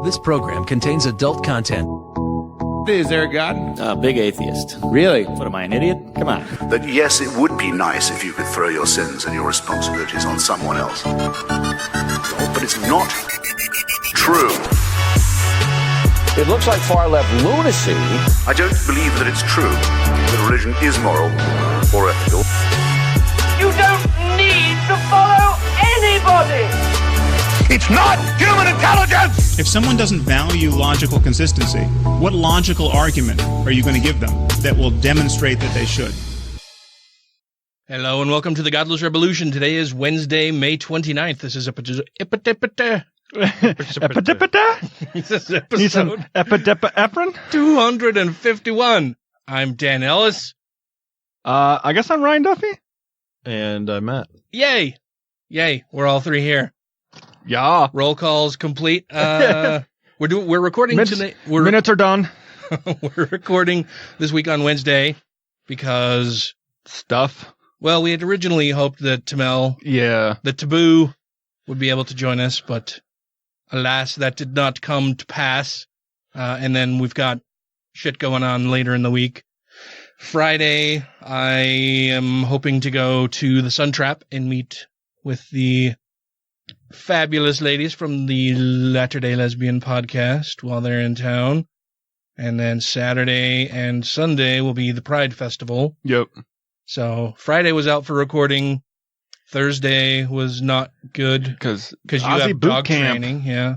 This program contains adult content. Is there a God? Big atheist. Really? What am I, an idiot? Come on. That yes, it would be nice if you could throw your sins and your responsibilities on someone else. But it's not true. It looks like far-left lunacy. I don't believe that it's true that religion is moral or ethical. You don't need to follow anybody! It's not human intelligence! If someone doesn't value logical consistency, what logical argument are you going to give them that will demonstrate that they should? Hello and welcome to the Godless Rebelution. Today is Wednesday, May 29th. This is episode... This is episode... Epidepa-eprin? 251. I'm Dan Ellis. I guess I'm Ryan Duffy. And I'm Matt. Yay! Yay, we're all three here. Yeah. Roll call's complete. We're recording today. Minutes are done. We're recording this week on Wednesday because stuff. Well, we had originally hoped that Tamel, the Taboo, would be able to join us, but alas, that did not come to pass. And then we've got shit going on later in the week. Friday, I am hoping to go to the Sun Trap and meet with the fabulous ladies from the Latter-day Lesbian podcast while they're in town. And then Saturday and Sunday will be the Pride Festival. Yep. So Friday was out for recording. Thursday was not good because you have dog training. Yeah.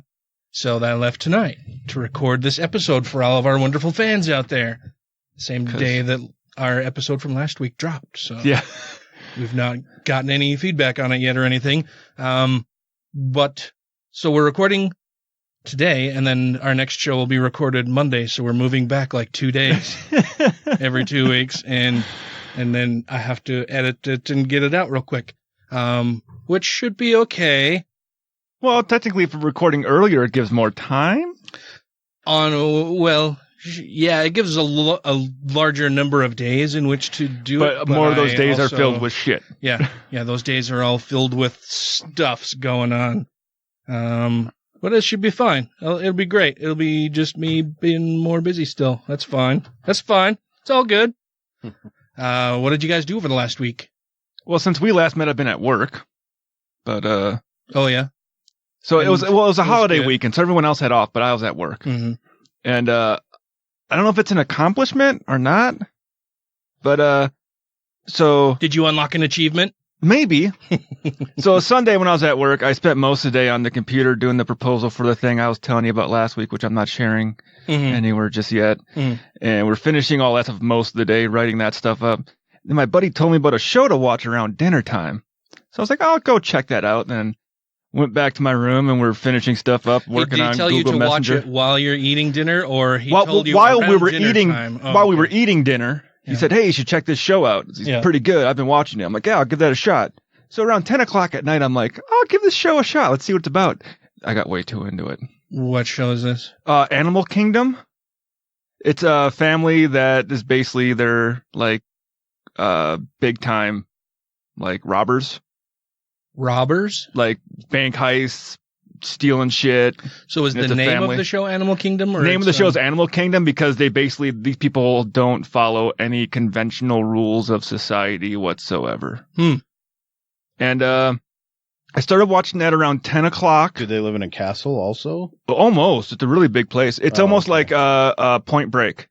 So that left tonight to record this episode for all of our wonderful fans out there. Same day that our episode from last week dropped. So yeah, we've not gotten any feedback on it yet or anything. But so we're recording today, and then our next show will be recorded Monday. So we're moving back like 2 days every 2 weeks, and then I have to edit it and get it out real quick, which should be okay. Well, technically, if we're recording earlier, it gives more time. Yeah, it gives a larger number of days in which to do it. But more of those days are filled with shit. Yeah, those days are all filled with stuffs going on. But it should be fine. It'll be great. It'll be just me being more busy still. That's fine. It's all good. What did you guys do over the last week? Well, since we last met, I've been at work. But oh yeah. So it was a holiday weekend, so everyone else had off, but I was at work. Mm-hmm. And I don't know if it's an accomplishment or not, but so... Did you unlock an achievement? Maybe. So Sunday when I was at work, I spent most of the day on the computer doing the proposal for the thing I was telling you about last week, which I'm not sharing anywhere just yet. Mm-hmm. And we're finishing all that stuff most of the day, writing that stuff up. Then my buddy told me about a show to watch around dinner time. So I was like, I'll go check that out, and went back to my room and we're finishing stuff up, working on Google Messenger. Did he tell you to watch it while you're eating dinner, or he told you while we were eating dinner? He said, "Hey, you should check this show out. It's pretty good. I've been watching it." I'm like, "Yeah, I'll give that a shot." So around 10 o'clock at night, I'm like, "I'll give this show a shot. Let's see what it's about." I got way too into it. What show is this? Animal Kingdom. It's a family that is basically they're like big time like robbers. Robbers? Like bank heists, stealing shit. So is the name of the show Animal Kingdom? Or name of the show is Animal Kingdom because these people don't follow any conventional rules of society whatsoever. And I started watching that around 10 o'clock. Do they live in a castle also? Almost. It's a really big place. It's almost like Point Break.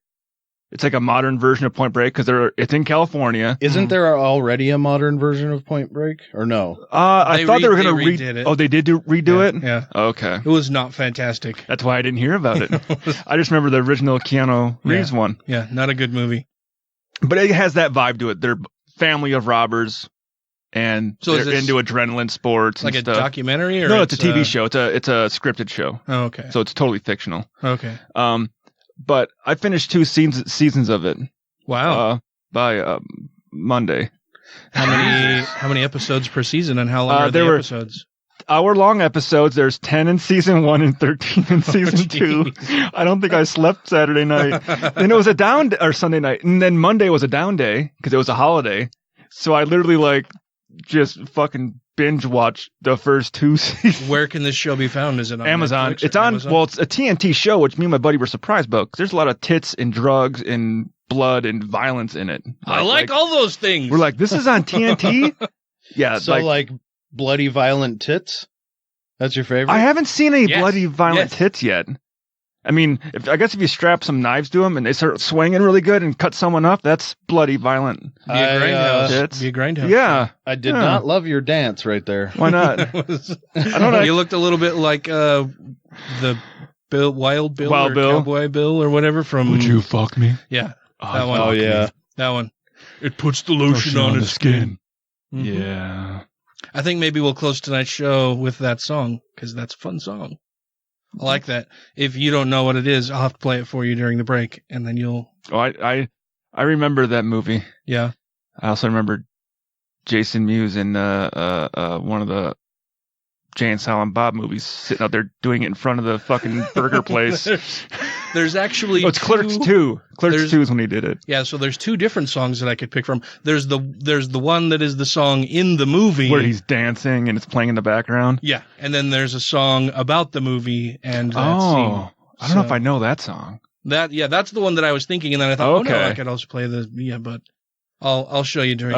It's like a modern version of Point Break because it's in California. Isn't there already a modern version of Point Break, or no? I thought they were going to redo it. Oh, they did redo it? Yeah. Okay. It was not fantastic. That's why I didn't hear about it. I just remember the original Keanu Reeves one. Yeah, not a good movie. But it has that vibe to it. They're a family of robbers, and so they're into adrenaline sports and stuff. Like a documentary? Or no, it's a TV show. It's a scripted show. Oh, okay. So it's totally fictional. Okay. But I finished 2 seasons of it. Wow. By Monday. How many episodes per season, and how long are the episodes? Hour-long episodes. There's 10 in season 1 and 13 in season 2. I don't think I slept Saturday night. Then it was or Sunday night, and then Monday was a down day because it was a holiday. So I literally just fucking binge watch the first 2 seasons. Where can this show be found? Is it on Amazon? Netflix It's or on. Amazon? Well, it's a TNT show, which me and my buddy were surprised about because there's a lot of tits and drugs and blood and violence in it. I like all those things. We're like, this is on TNT. Yeah. So like bloody violent tits. That's your favorite? I haven't seen any Yes. bloody violent tits yet. I mean, I guess if you strap some knives to them and they start swinging really good and cut someone up, that's bloody violent. Be a grindhouse. tits. Be a grindhouse. Yeah. I did not love your dance right there. Why not? I don't know. You looked a little bit like the Wild Bill Wild or Bill. Cowboy Bill or whatever from. Would you fuck me? Yeah, that one. Oh yeah. That one. It puts the lotion on his skin. Mhm. Yeah. I think maybe we'll close tonight's show with that song because that's a fun song. I like that. If you don't know what it is, I'll have to play it for you during the break, and then you'll. Oh, I remember that movie. Yeah. I also remember Jason Mewes in one of the Jay and Silent Bob movies, sitting out there doing it in front of the fucking burger place. There's actually. Oh, it's Clerks 2. Clerks 2 is when he did it. Yeah, so there's 2 different songs that I could pick from. There's the one that is the song in the movie Where he's dancing and it's playing in the background. Yeah, and then there's a song about the movie and that scene. I don't know if I know that song. That's the one that I was thinking, and then I thought, oh no, Okay. I could also play but I'll show you during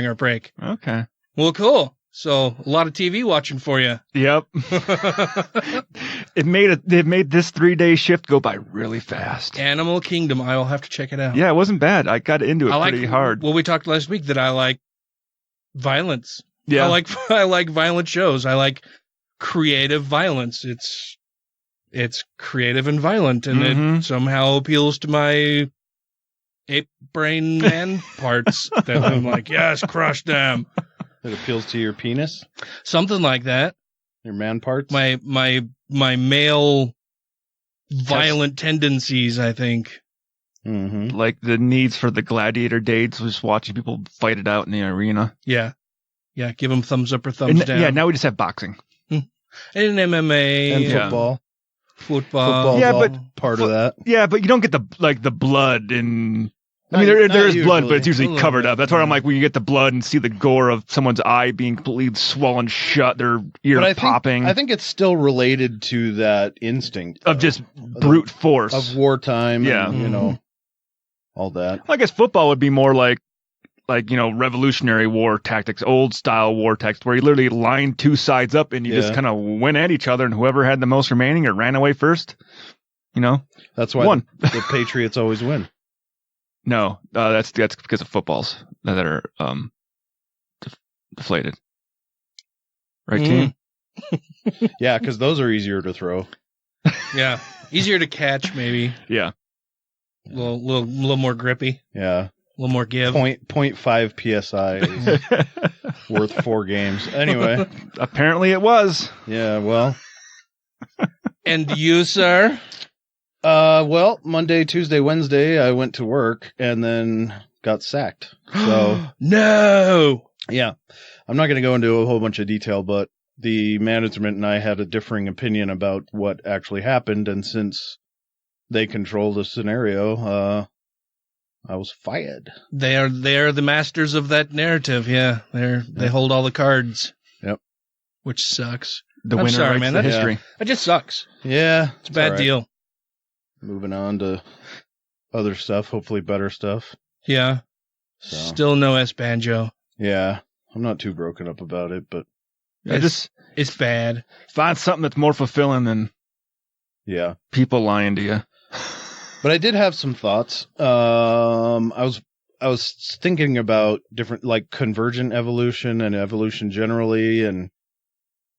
our break. Okay. Well, cool. So a lot of TV watching for you. Yep. It made this 3-day shift go by really fast. Animal Kingdom. I will have to check it out. Yeah, it wasn't bad. I got into it pretty hard. Well, we talked last week that I like violence. Yeah. I like violent shows. I like creative violence. It's creative and violent, and it somehow appeals to my ape brain man parts that I'm like, yes, crush them. It appeals to your penis? Something like that. Your man parts? My male violent tendencies, I think. Mm-hmm. Like the needs for the gladiator dates was watching people fight it out in the arena. Yeah. Yeah, give them thumbs up or thumbs down. Yeah, now we just have boxing. And MMA. And football. Football. Yeah, all but part of that. Yeah, but you don't get the blood and... I mean, there is blood, but it's usually covered up. That's where I'm like, when you get the blood and see the gore of someone's eye being completely swollen shut, their ear popping. I think it's still related to that instinct of just brute force. Of wartime, yeah. And, all that. Well, I guess football would be more like Revolutionary War tactics, old style war tactics, where you literally lined 2 sides up and you just kind of went at each other, and whoever had the most remaining or ran away first, That's why won. the Patriots always win. No, that's because of footballs that are deflated. Right, team? Yeah, because those are easier to throw. Yeah, easier to catch, maybe. Yeah, a little more grippy. Yeah, a little more give. 0.5 psi is worth 4 games. Anyway, apparently it was. Yeah, well. And you, sir? Well, Monday, Tuesday, Wednesday, I went to work and then got sacked. So no. Yeah. I'm not going to go into a whole bunch of detail, but the management and I had a differing opinion about what actually happened, and since they control the scenario, I was fired. They are the masters of that narrative. Yeah, they hold all the cards. Yep. Which sucks. The I'm winner sorry, writes man. the history. That just sucks. Yeah, it's a bad deal. Moving on to other stuff, hopefully better stuff. Yeah. So. Still no S-Banjo. Yeah. I'm not too broken up about it, but it's bad. Find something that's more fulfilling than people lying to you. But I did have some thoughts. I was thinking about different, like, convergent evolution and evolution generally, and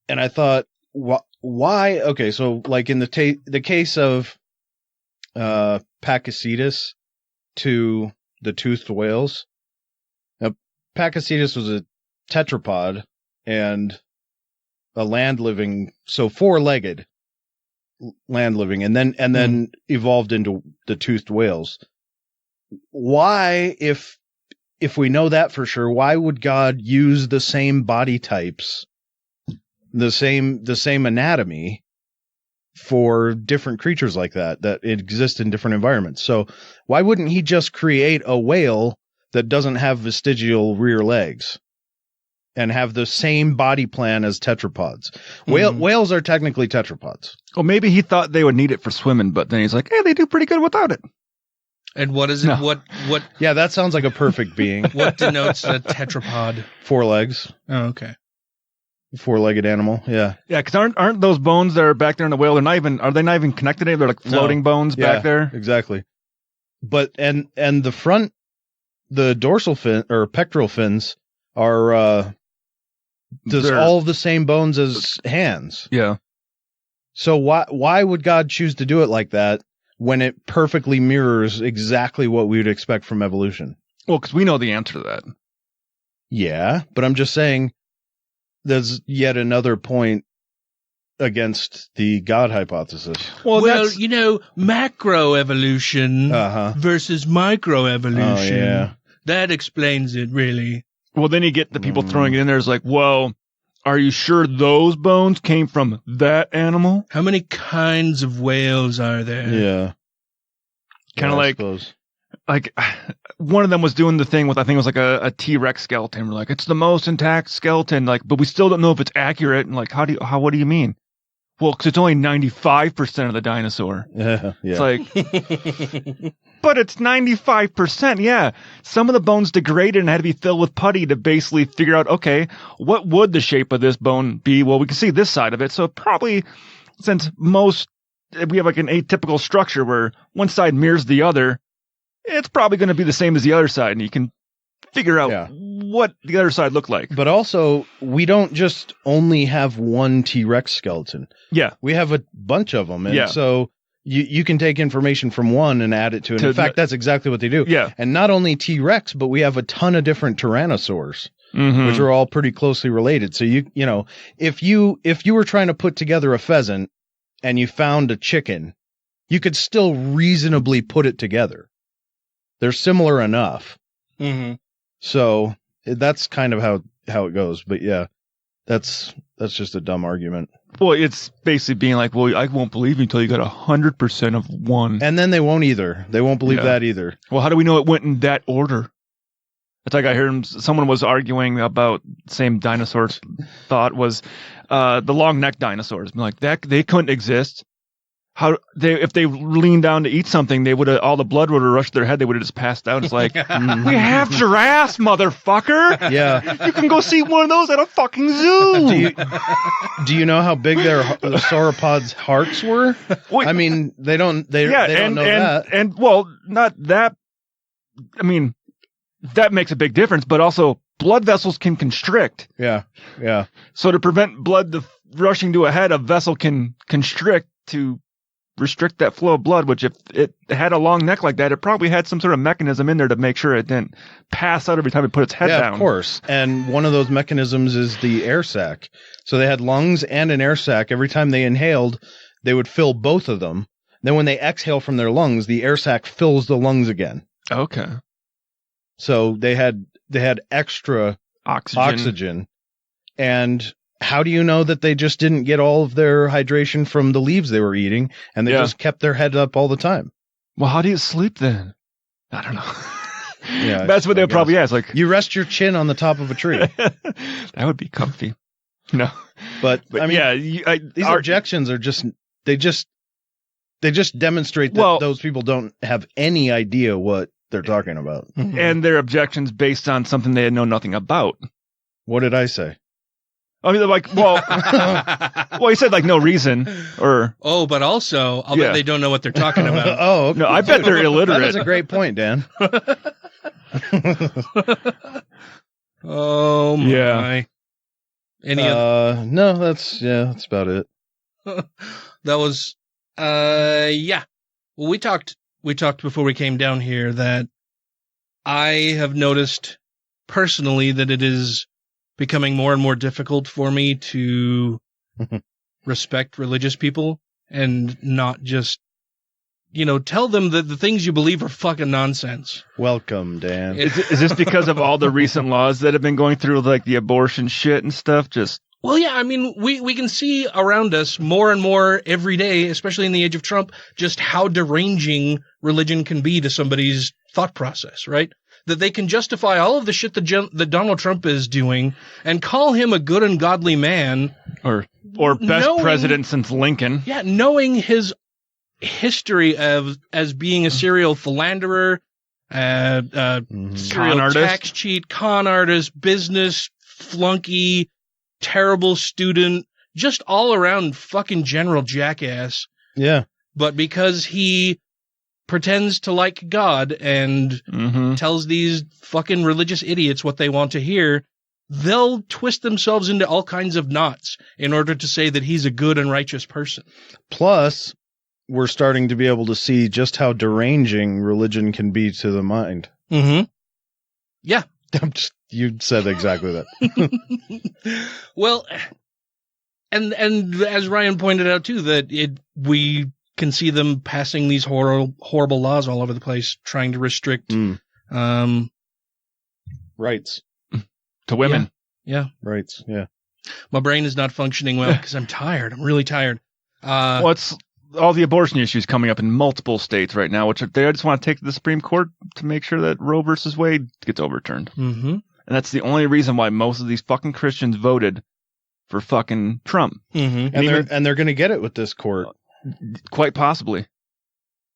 I thought, why? Okay, so like in the case of Pakicetus to the toothed whales. Now, Pakicetus was a tetrapod and a land-living, so 4-legged land-living, and then evolved into the toothed whales. Why, if we know that for sure, why would God use the same body types, the same anatomy for different creatures like that exist in different environments? So why wouldn't he just create a whale that doesn't have vestigial rear legs? and have the same body plan as tetrapods. Whales are technically tetrapods. Well, maybe he thought they would need it for swimming, but then he's like, hey, they do pretty good without it. And what is it? No. What? Yeah, that sounds like a perfect being. What denotes a tetrapod? 4 legs. Oh, okay. 4-legged animal. Yeah. Yeah, because aren't those bones that are back there in the whale? Are they not even connected? They're like floating bones back there. Exactly. But and the front, the dorsal fin or pectoral fins are They're all the same bones as hands. Yeah. So why would God choose to do it like that when it perfectly mirrors exactly what we would expect from evolution? Well, because we know the answer to that. Yeah, but I'm just saying there's yet another point against the God hypothesis. Well, macroevolution versus microevolution. Oh, yeah. That explains it, really. Well, then you get the people throwing it in there. It's like, well, are you sure those bones came from that animal? How many kinds of whales are there? Yeah. Kind of like one of them was doing the thing with, I think it was like a T-Rex skeleton. We're like, it's the most intact skeleton, like, but we still don't know if it's accurate. And like, what do you mean? Well, because it's only 95% of the dinosaur. Yeah. It's like, but it's 95%. Yeah. Some of the bones degraded and had to be filled with putty to basically figure out, okay, what would the shape of this bone be? Well, we can see this side of it. So probably, since we have like an atypical structure where one side mirrors the other, it's probably going to be the same as the other side, and you can figure out what the other side looked like. But also, we don't just only have one T-Rex skeleton. Yeah. We have a bunch of them. And so you can take information from one and add it to it. In fact, that's exactly what they do. Yeah. And not only T-Rex, but we have a ton of different tyrannosaurs, which are all pretty closely related. So you know, if you were trying to put together a pheasant and you found a chicken, you could still reasonably put it together. They're similar enough. Mm-hmm. So that's kind of how it goes. But yeah, that's just a dumb argument. Well, it's basically being like, well, I won't believe you until you got 100% of one. And then they won't either. They won't believe that either. Well, how do we know it went in that order? It's like I heard someone was arguing about same dinosaur thought was the long neck dinosaurs. Like that, they couldn't exist. If they leaned down to eat something, they would have, all the blood would have rushed to their head. They would have just passed out. It's like, we have giraffes, motherfucker. Yeah. You can go see one of those at a fucking zoo. Do you know how big the sauropods' hearts were? Well, I mean, they don't know that. And well, not that. I mean, that makes a big difference, but also blood vessels can constrict. Yeah. Yeah. So to prevent blood rushing to a head, a vessel can constrict to restrict that flow of blood, which if it had a long neck like that, it probably had some sort of mechanism in there to make sure it didn't pass out every time it put its head down. Yeah, of course. And one of those mechanisms is the air sac. So they had lungs and an air sac. Every time they inhaled, they would fill both of them. Then when they exhale from their lungs, the air sac fills the lungs again. Okay. So they had extra oxygen. And how do you know that they just didn't get all of their hydration from the leaves they were eating and they just kept their head up all the time? Well, how do you sleep then? I don't know. Yeah, that's what they would probably ask. Like, you rest your chin on the top of a tree. That would be comfy. No, but I mean, yeah, these objections are they just demonstrate that those people don't have any idea what they're talking about, and their objections based on something they know nothing about. What did I say? I mean, like, well, he said like no reason or. Oh, but also, I'll bet they don't know what they're talking about. Oh, okay. No, I bet they're illiterate. That is a great point, Dan. Oh my. Yeah. Any other? No, that's about it. That was, yeah. Well, we talked before we came down here that I have noticed personally that it is becoming more and more difficult for me to respect religious people and not just, tell them that the things you believe are fucking nonsense. Welcome, Dan. Is this because of all the recent laws that have been going through, like the abortion shit and stuff? Well, yeah, I mean, we can see around us more and more every day, especially in the age of Trump, just how deranging religion can be to somebody's thought process, right? that they can justify all of the shit that Donald Trump is doing and call him a good and godly man. Or best president since Lincoln. Yeah, knowing his history as being a serial philanderer, serial tax cheat, con artist, business flunky, terrible student, just all around fucking general jackass. Yeah. But because he pretends to like God and tells these fucking religious idiots what they want to hear, they'll twist themselves into all kinds of knots in order to say that he's a good and righteous person. Plus, we're starting to be able to see just how deranging religion can be to the mind. Mm-hmm. Yeah. You said exactly that. Well, and as Ryan pointed out too, that we can see them passing these horrible laws all over the place, trying to restrict rights to women. Yeah. Rights. Yeah. My brain is not functioning well because I'm tired. I'm really tired. Well, it's all the abortion issues coming up in multiple states right now, which they just want to take to the Supreme Court to make sure that Roe versus Wade gets overturned. Mm-hmm. And that's the only reason why most of these fucking Christians voted for fucking Trump. Mm-hmm. And they're going to get it with this court. Quite possibly.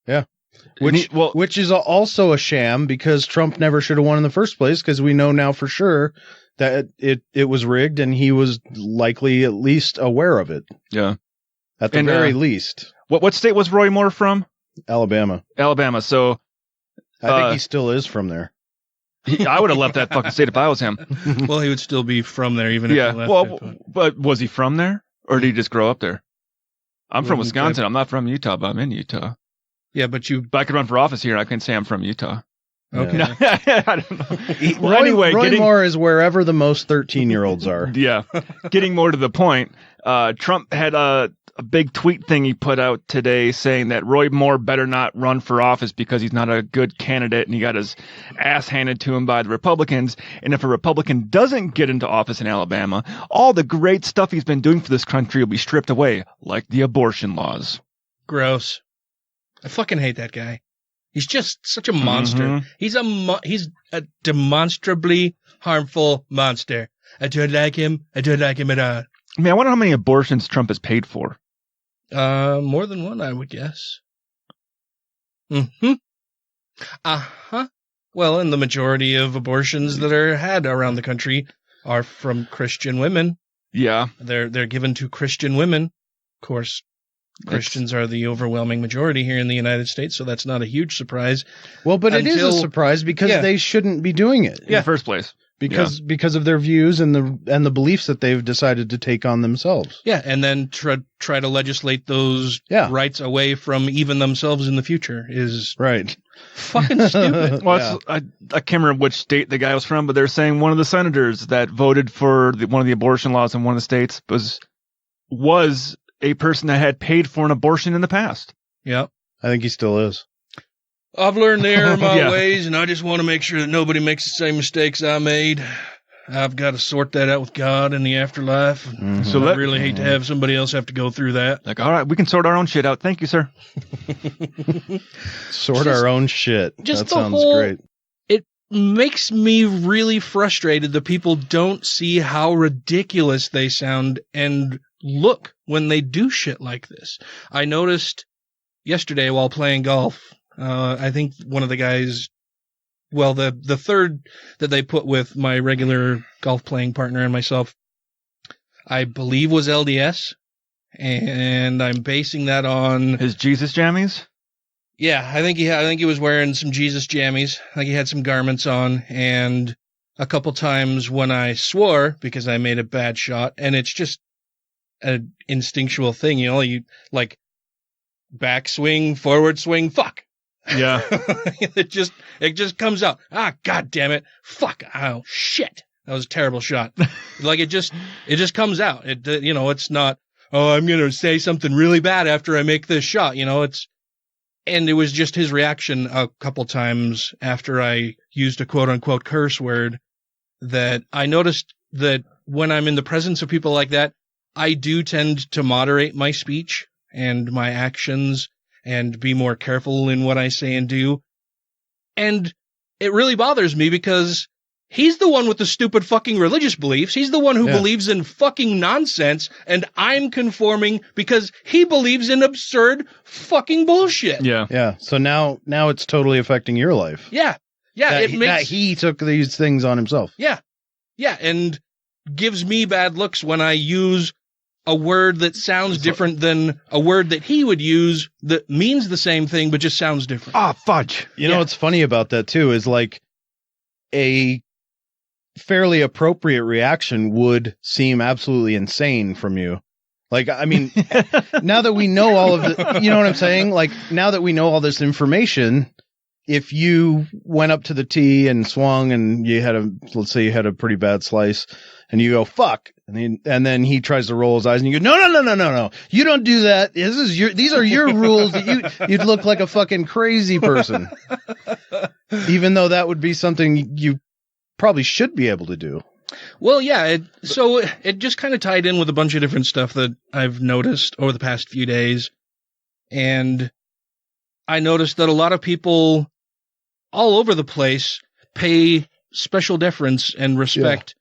Yeah. Which is also a sham because Trump never should have won in the first place, because we know now for sure that it was rigged and he was likely at least aware of it. Yeah. At the very least. What state was Roy Moore from? Alabama. So I think he still is from there. I would have left that fucking state if I was him. Well, he would still be from there even if he left it. But was he from there? Or did he just grow up there? I'm from Wisconsin. I'm not from Utah, but I'm in Utah. Yeah, but I could run for office here. I can say I'm from Utah. Okay. No, I don't know. Well, anyway, Roy Moore is wherever the most 13-year-olds are. Yeah. Getting more to the point, Trump had a big tweet thing he put out today saying that Roy Moore better not run for office because he's not a good candidate and he got his ass handed to him by the Republicans. And if a Republican doesn't get into office in Alabama, all the great stuff he's been doing for this country will be stripped away, like the abortion laws. Gross. I fucking hate that guy. He's just such a monster. He's a demonstrably harmful monster. I don't like him. I don't like him at all. I mean, I wonder how many abortions Trump has paid for. More than one, I would guess. Mm-hmm. Uh-huh. Well, and the majority of abortions that are had around the country are from Christian women. Yeah. They're given to Christian women. Of course, Christians are the overwhelming majority here in the United States, so that's not a huge surprise. Well, but it is a surprise because they shouldn't be doing it in the first place. Because of their views and the beliefs that they've decided to take on themselves. Yeah, and then try to legislate those rights away from even themselves in the future is fucking stupid. Well, I can't remember which state the guy was from, but they're saying one of the senators that voted for one of the abortion laws in one of the states was a person that had paid for an abortion in the past. Yeah, I think he still is. I've learned the error of my ways, and I just want to make sure that nobody makes the same mistakes I made. I've got to sort that out with God in the afterlife. Mm-hmm. So I really hate to have somebody else have to go through that. Like, all right, we can sort our own shit out. Thank you, sir. Our own shit. That sounds great. It makes me really frustrated that people don't see how ridiculous they sound and look when they do shit like this. I noticed yesterday while playing golf, I think one of the guys, well, the third that they put with my regular golf playing partner and myself, I believe was LDS, and I'm basing that on his Jesus jammies. Yeah, I think he was wearing some Jesus jammies. I think he had some garments on, and a couple times when I swore because I made a bad shot, and it's just an instinctual thing, you like backswing, forward swing, fuck. Yeah. it just comes out. Ah, God damn it. Fuck. Oh, shit. That was a terrible shot. Like it just comes out. It's not, oh, I'm going to say something really bad after I make this shot. And it was just his reaction a couple times after I used a quote unquote curse word that I noticed that when I'm in the presence of people like that, I do tend to moderate my speech and my actions and be more careful in what I say and do. And it really bothers me because he's the one with the stupid fucking religious beliefs. He's the one who believes in fucking nonsense, and I'm conforming because he believes in absurd fucking bullshit. Yeah. So now it's totally affecting your life. Yeah. That he took these things on himself. Yeah, and gives me bad looks when I use a word that sounds different than a word that he would use that means the same thing but just sounds different. Ah, fudge. You know what's funny about that too is like a fairly appropriate reaction would seem absolutely insane from you. Like, I mean, now that we know all of the, you know what I'm saying? Like, now that we know all this information, if you went up to the tee and swung and you had let's say you had a pretty bad slice and you go, fuck. And then he tries to roll his eyes and you go, no. You don't do that. These are your rules. You'd look like a fucking crazy person. Even though that would be something you probably should be able to do. Well, yeah. So it just kind of tied in with a bunch of different stuff that I've noticed over the past few days. And I noticed that a lot of people all over the place pay special deference and respect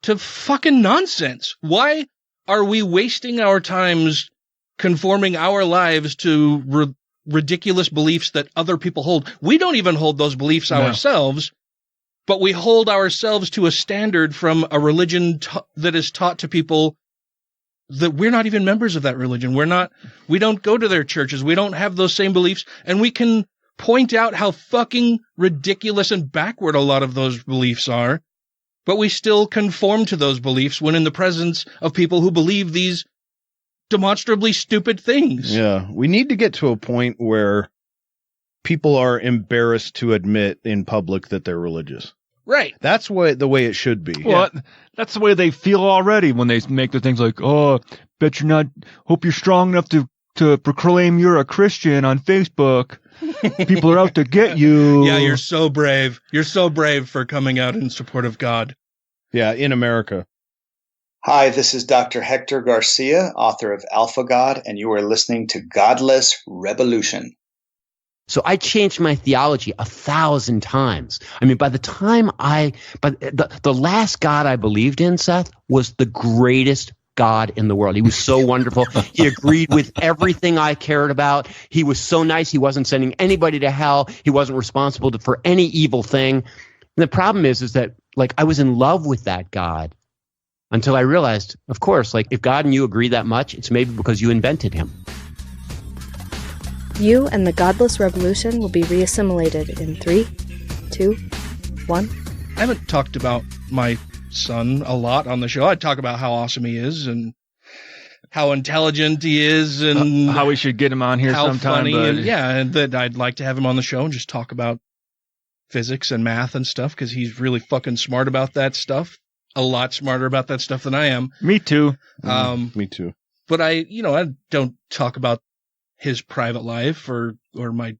to fucking nonsense. Why are we wasting our times conforming our lives to ridiculous beliefs that other people hold? We don't even hold those beliefs ourselves, but we hold ourselves to a standard from a religion that is taught to people that we're not even members of that religion. We don't go to their churches. We don't have those same beliefs, and we can point out how fucking ridiculous and backward a lot of those beliefs are, but we still conform to those beliefs when in the presence of people who believe these demonstrably stupid things. Yeah, we need to get to a point where people are embarrassed to admit in public that they're religious. Right. That's the way it should be. Well, that's the way they feel already when they make the things like, oh, hope you're strong enough to proclaim you're a Christian on Facebook. People are out to get you. Yeah, you're so brave. You're so brave for coming out in support of God. Yeah, in America. Hi, this is Dr. Hector Garcia, author of Alpha God, and you are listening to Godless Rebelution. So I changed my theology 1,000 times. I mean, by the time the last God I believed in, Seth, was the greatest God in the world. He was so wonderful. He agreed with everything I cared about. He was so nice. He wasn't sending anybody to hell. He wasn't responsible for any evil thing. And the problem is that like I was in love with that God until I realized, of course, like if God and you agree that much, it's maybe because you invented him. You and the Godless Revolution will be reassimilated in 3, 2, 1. I haven't talked about my son a lot on the show. I talk about how awesome he is and how intelligent he is and how we should get him on here how sometime. Funny and that I'd like to have him on the show and just talk about physics and math and stuff because he's really fucking smart about that stuff. A lot smarter about that stuff than I am. Me too. Me too. But I don't talk about his private life or my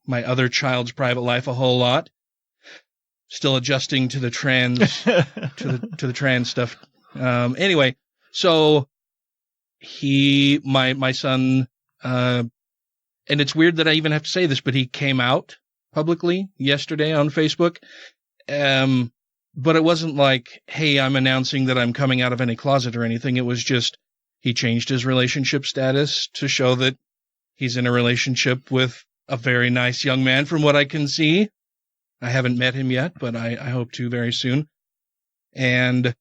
other child's private life a whole lot. Still adjusting to the trans to the trans stuff. Anyway, so my son, and it's weird that I even have to say this, but he came out publicly yesterday on Facebook. But it wasn't like, hey, I'm announcing that I'm coming out of any closet or anything. It was just he changed his relationship status to show that he's in a relationship with a very nice young man from what I can see. I haven't met him yet, but I hope to very soon. And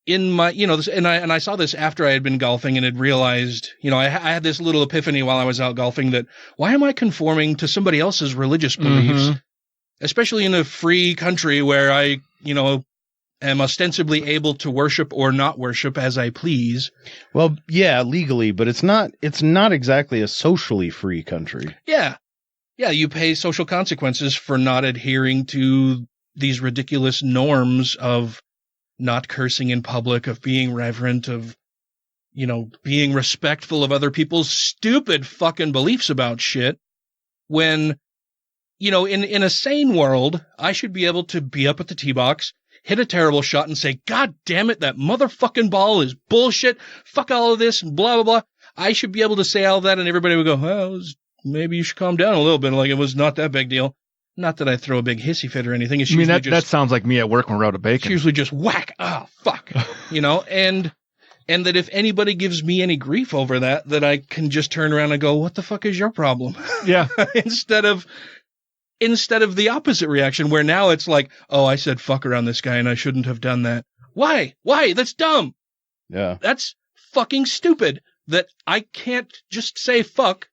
in my, I saw this after I had been golfing and had realized, I had this little epiphany while I was out golfing that why am I conforming to somebody else's religious beliefs, especially in a free country where I, am ostensibly able to worship or not worship as I please. Well, yeah, legally, but it's not exactly a socially free country. Yeah. Yeah, you pay social consequences for not adhering to these ridiculous norms of not cursing in public, of being reverent, of, being respectful of other people's stupid fucking beliefs about shit. When, in a sane world, I should be able to be up at the tee box, hit a terrible shot and say, God damn it, that motherfucking ball is bullshit. Fuck all of this and blah, blah, blah. I should be able to say all that and everybody would go, well, maybe you should calm down a little bit. Like it was not that big deal. Not that I throw a big hissy fit or anything. It's that sounds like me at work when we're out of bacon. It's usually just whack. Oh, fuck. And that if anybody gives me any grief over that I can just turn around and go, what the fuck is your problem? Yeah. Instead of the opposite reaction where now it's like, oh, I said fuck around this guy and I shouldn't have done that. Why? That's dumb. Yeah. That's fucking stupid that I can't just say fuck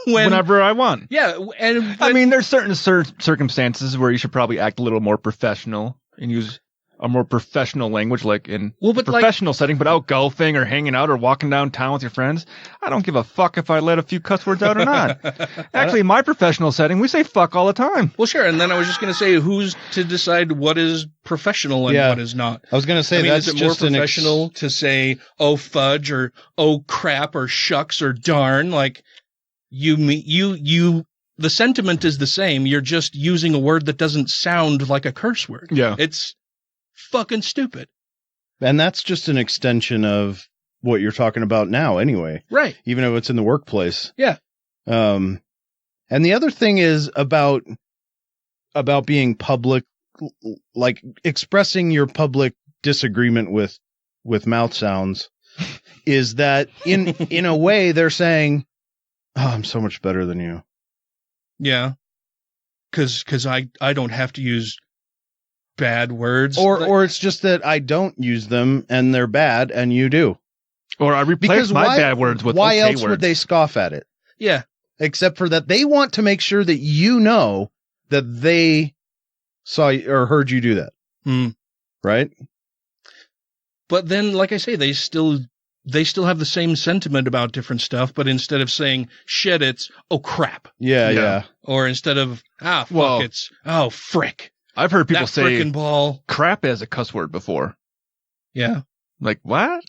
whenever I want. Yeah. And I mean, there's certain circumstances where you should probably act a little more professional and use a more professional language, like in professional setting, but out golfing or hanging out or walking downtown with your friends, I don't give a fuck if I let a few cuss words out or not. Actually, in my professional setting, we say fuck all the time. Well, sure. And then I was just going to say, who's to decide what is professional and what is not? I was going to say, is it more professional to say, oh, fudge, or oh, crap, or shucks, or darn? Like, the sentiment is the same. You're just using a word that doesn't sound like a curse word. Yeah. It's fucking stupid. And that's just an extension of what you're talking about now anyway. Right. Even if it's in the workplace. Yeah. And the other thing is about being public, like expressing your public disagreement with mouth sounds, is that in a way they're saying, oh, I'm so much better than you. Yeah. Cause I don't have to use bad words. Or it's just that I don't use them and they're bad and you do. Or I replace my bad words with why okay else words. would they scoff at it? Yeah. Except for that they want to make sure that you know that they saw or heard you do that. Right? But then, like I say, they still have the same sentiment about different stuff, but instead of saying shit, it's oh crap. Yeah. Or instead of fuck, it's oh frick. I've heard people say frickin' ball. Crap as a cuss word before. Yeah. Like what?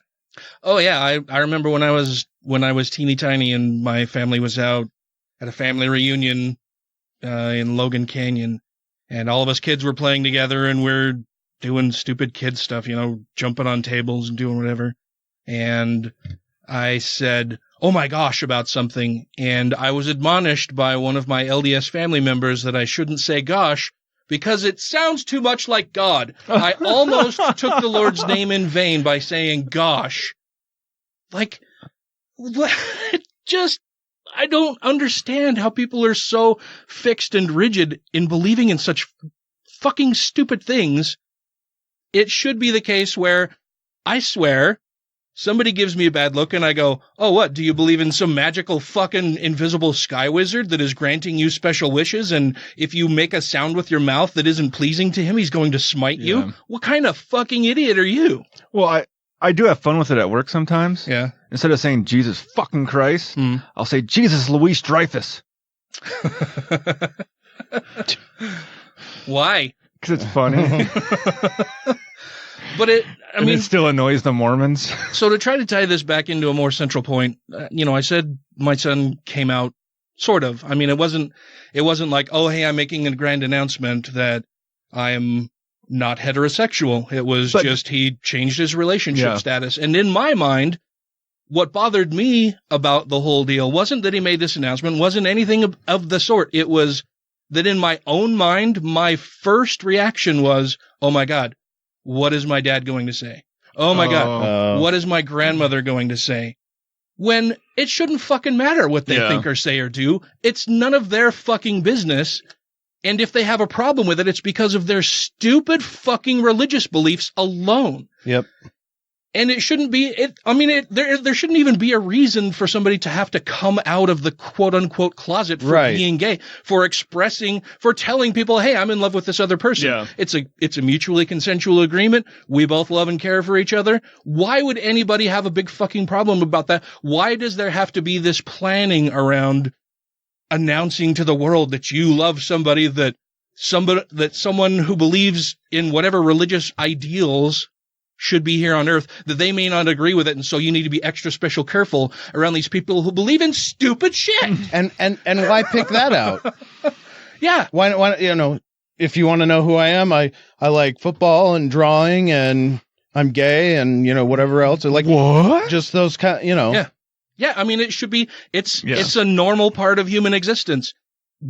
Oh yeah, I remember when I was teeny tiny and my family was out at a family reunion in Logan Canyon, and all of us kids were playing together and we're doing stupid kid stuff, jumping on tables and doing whatever. And I said, oh my gosh, about something, and I was admonished by one of my LDS family members that I shouldn't say gosh, because it sounds too much like God. I almost took the Lord's name in vain by saying gosh. Like, I don't understand how people are so fixed and rigid in believing in such fucking stupid things. It should be the case where I swear somebody gives me a bad look and I go, oh, what? Do you believe in some magical fucking invisible sky wizard that is granting you special wishes? And if you make a sound with your mouth that isn't pleasing to him, he's going to smite you? What kind of fucking idiot are you? Well, I do have fun with it at work sometimes. Yeah. Instead of saying Jesus fucking Christ, I'll say Jesus Louis Dreyfus. Why? Because it's funny. But it still annoys the Mormons. So to try to tie this back into a more central point, I said my son came out, sort of. I mean, it wasn't like, oh, hey, I'm making a grand announcement that I'm not heterosexual. It was just he changed his relationship status. And in my mind, what bothered me about the whole deal wasn't that he made this announcement, wasn't anything of the sort. It was that in my own mind, my first reaction was, oh my God, what is my dad going to say? Oh my God, what is my grandmother going to say? When it shouldn't fucking matter what they think or say or do. It's none of their fucking business. And if they have a problem with it, it's because of their stupid fucking religious beliefs alone. Yep. And it shouldn't be, there shouldn't even be a reason for somebody to have to come out of the quote unquote closet for being gay, for telling people, hey, I'm in love with this other person. Yeah. It's a mutually consensual agreement. We both love and care for each other. Why would anybody have a big fucking problem about that? Why does there have to be this planning around announcing to the world that you love somebody, that someone who believes in whatever religious ideals should be here on earth, that they may not agree with it, and so you need to be extra special careful around these people who believe in stupid shit. And why pick that out? Yeah. Why if you want to know who I am, I like football and drawing and I'm gay and whatever else. Like what? Just those kind, Yeah. Yeah, I mean it should be it's a normal part of human existence.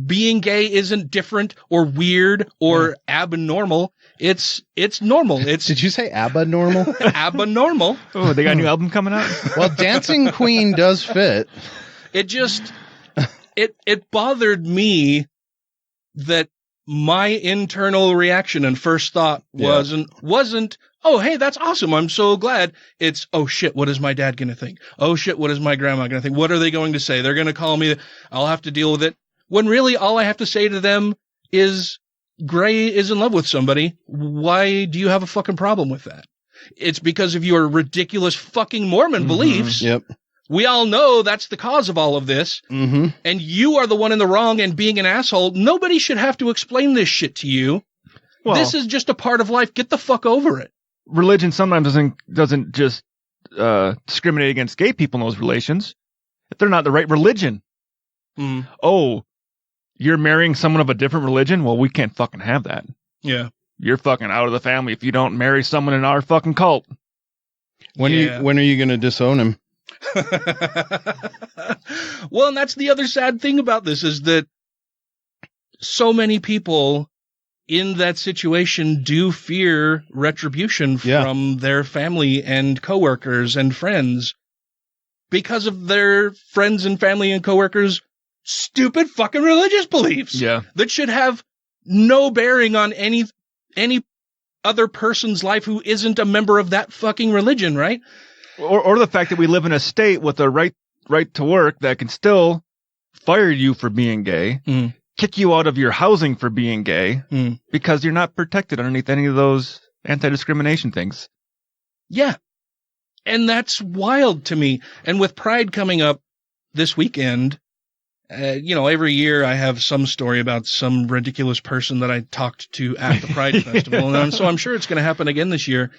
being gay isn't different or weird or abnormal. It's normal. Did you say abnormal? Abnormal. Oh, they got a new album coming out? Well, Dancing Queen does fit. It just, it bothered me that my internal reaction and first thought wasn't, oh, hey, that's awesome. I'm so glad. It's, oh shit, what is my dad going to think? Oh shit, what is my grandma going to think? What are they going to say? They're going to call me. I'll have to deal with it. When really all I have to say to them is, Gray is in love with somebody. Why do you have a fucking problem with that? It's because of your ridiculous fucking Mormon beliefs. Yep. We all know that's the cause of all of this. Mm-hmm. And you are the one in the wrong and being an asshole. Nobody should have to explain this shit to you. Well, this is just a part of life. Get the fuck over it. Religion sometimes doesn't just discriminate against gay people in those relations. If they're not the right religion. Mm. Oh, you're marrying someone of a different religion? Well, we can't fucking have that. Yeah. You're fucking out of the family if you don't marry someone in our fucking cult. When are you going to disown him? Well, and that's the other sad thing about this is that so many people in that situation do fear retribution from their family and coworkers and friends because of their friends and family and coworkers' stupid fucking religious beliefs. Yeah. That should have no bearing on any other person's life who isn't a member of that fucking religion, right? Or the fact that we live in a state with a right to work that can still fire you for being gay, kick you out of your housing for being gay, because you're not protected underneath any of those anti-discrimination things. Yeah. And that's wild to me. And with Pride coming up this weekend, every year I have some story about some ridiculous person that I talked to at the Pride Festival. And so I'm sure it's going to happen again this year.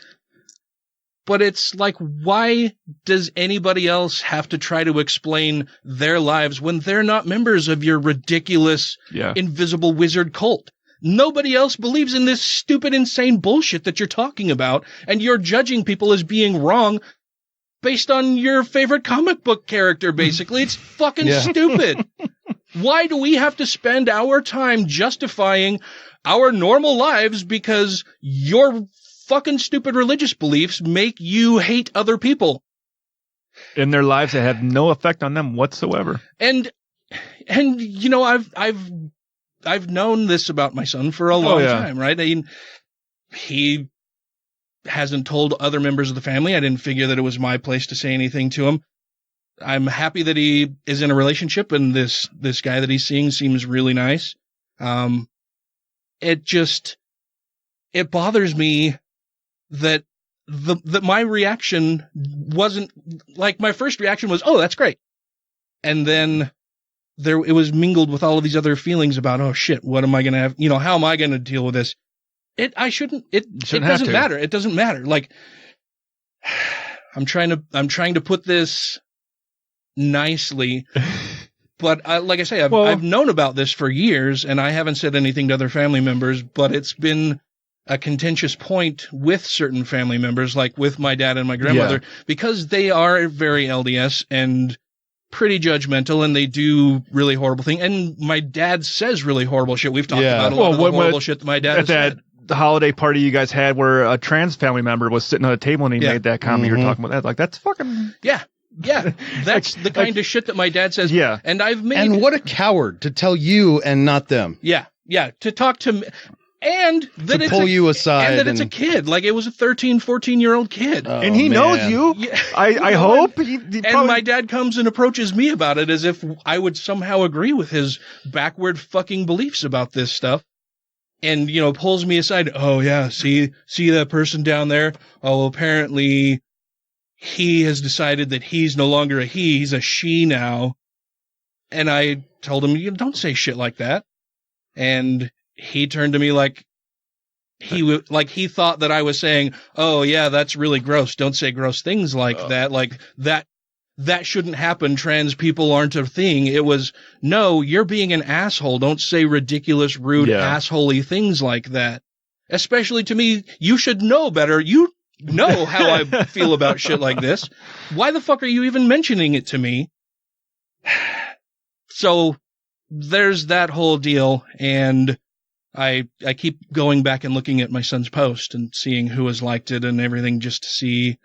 But it's like, why does anybody else have to try to explain their lives when they're not members of your ridiculous, invisible wizard cult? Nobody else believes in this stupid, insane bullshit that you're talking about, and you're judging people as being wrong based on your favorite comic book character, basically. It's fucking stupid. Why do we have to spend our time justifying our normal lives because your fucking stupid religious beliefs make you hate other people in their lives that have no effect on them whatsoever? And I've known this about my son for a long time, right? I mean, he hasn't told other members of the family. I didn't figure that it was my place to say anything to him. I'm happy that he is in a relationship, and this guy that he's seeing seems really nice. It bothers me that my reaction wasn't like, my first reaction was, oh, that's great. And then it was mingled with all of these other feelings about, oh shit, what am I going to have? How am I going to deal with this? It doesn't matter. It doesn't matter. Like, I'm trying to put this nicely, but like I say, I've known about this for years, and I haven't said anything to other family members, but it's been a contentious point with certain family members, like with my dad and my grandmother, because they are very LDS and pretty judgmental, and they do really horrible things. And my dad says really horrible shit. We've talked about a lot of the horrible shit that my dad has said. The holiday party you guys had where a trans family member was sitting at a table and he made that comment you're talking about. That, like, that's fucking... Yeah. That's the kind of shit that my dad says. Yeah. And what a coward to tell you and not them. Yeah. To talk to me. And that to pull you aside. And that it's a kid. Like, it was a 13, 14-year-old kid. Oh, and he knows you. Yeah. I hope. And my dad comes and approaches me about it as if I would somehow agree with his backward fucking beliefs about this stuff. And, pulls me aside. Oh, yeah, see that person down there? Oh, apparently he has decided that he's no longer a he, he's a she now. And I told him, don't say shit like that. And he turned to me like he thought that I was saying, oh, yeah, that's really gross. Don't say gross things like that. Like, that shouldn't happen. Trans people aren't a thing. It was, no, you're being an asshole. Don't say ridiculous, rude, assholey things like that. Especially to me, you should know better. You know how I feel about shit like this. Why the fuck are you even mentioning it to me? So there's that whole deal, and I keep going back and looking at my son's post and seeing who has liked it and everything, just to see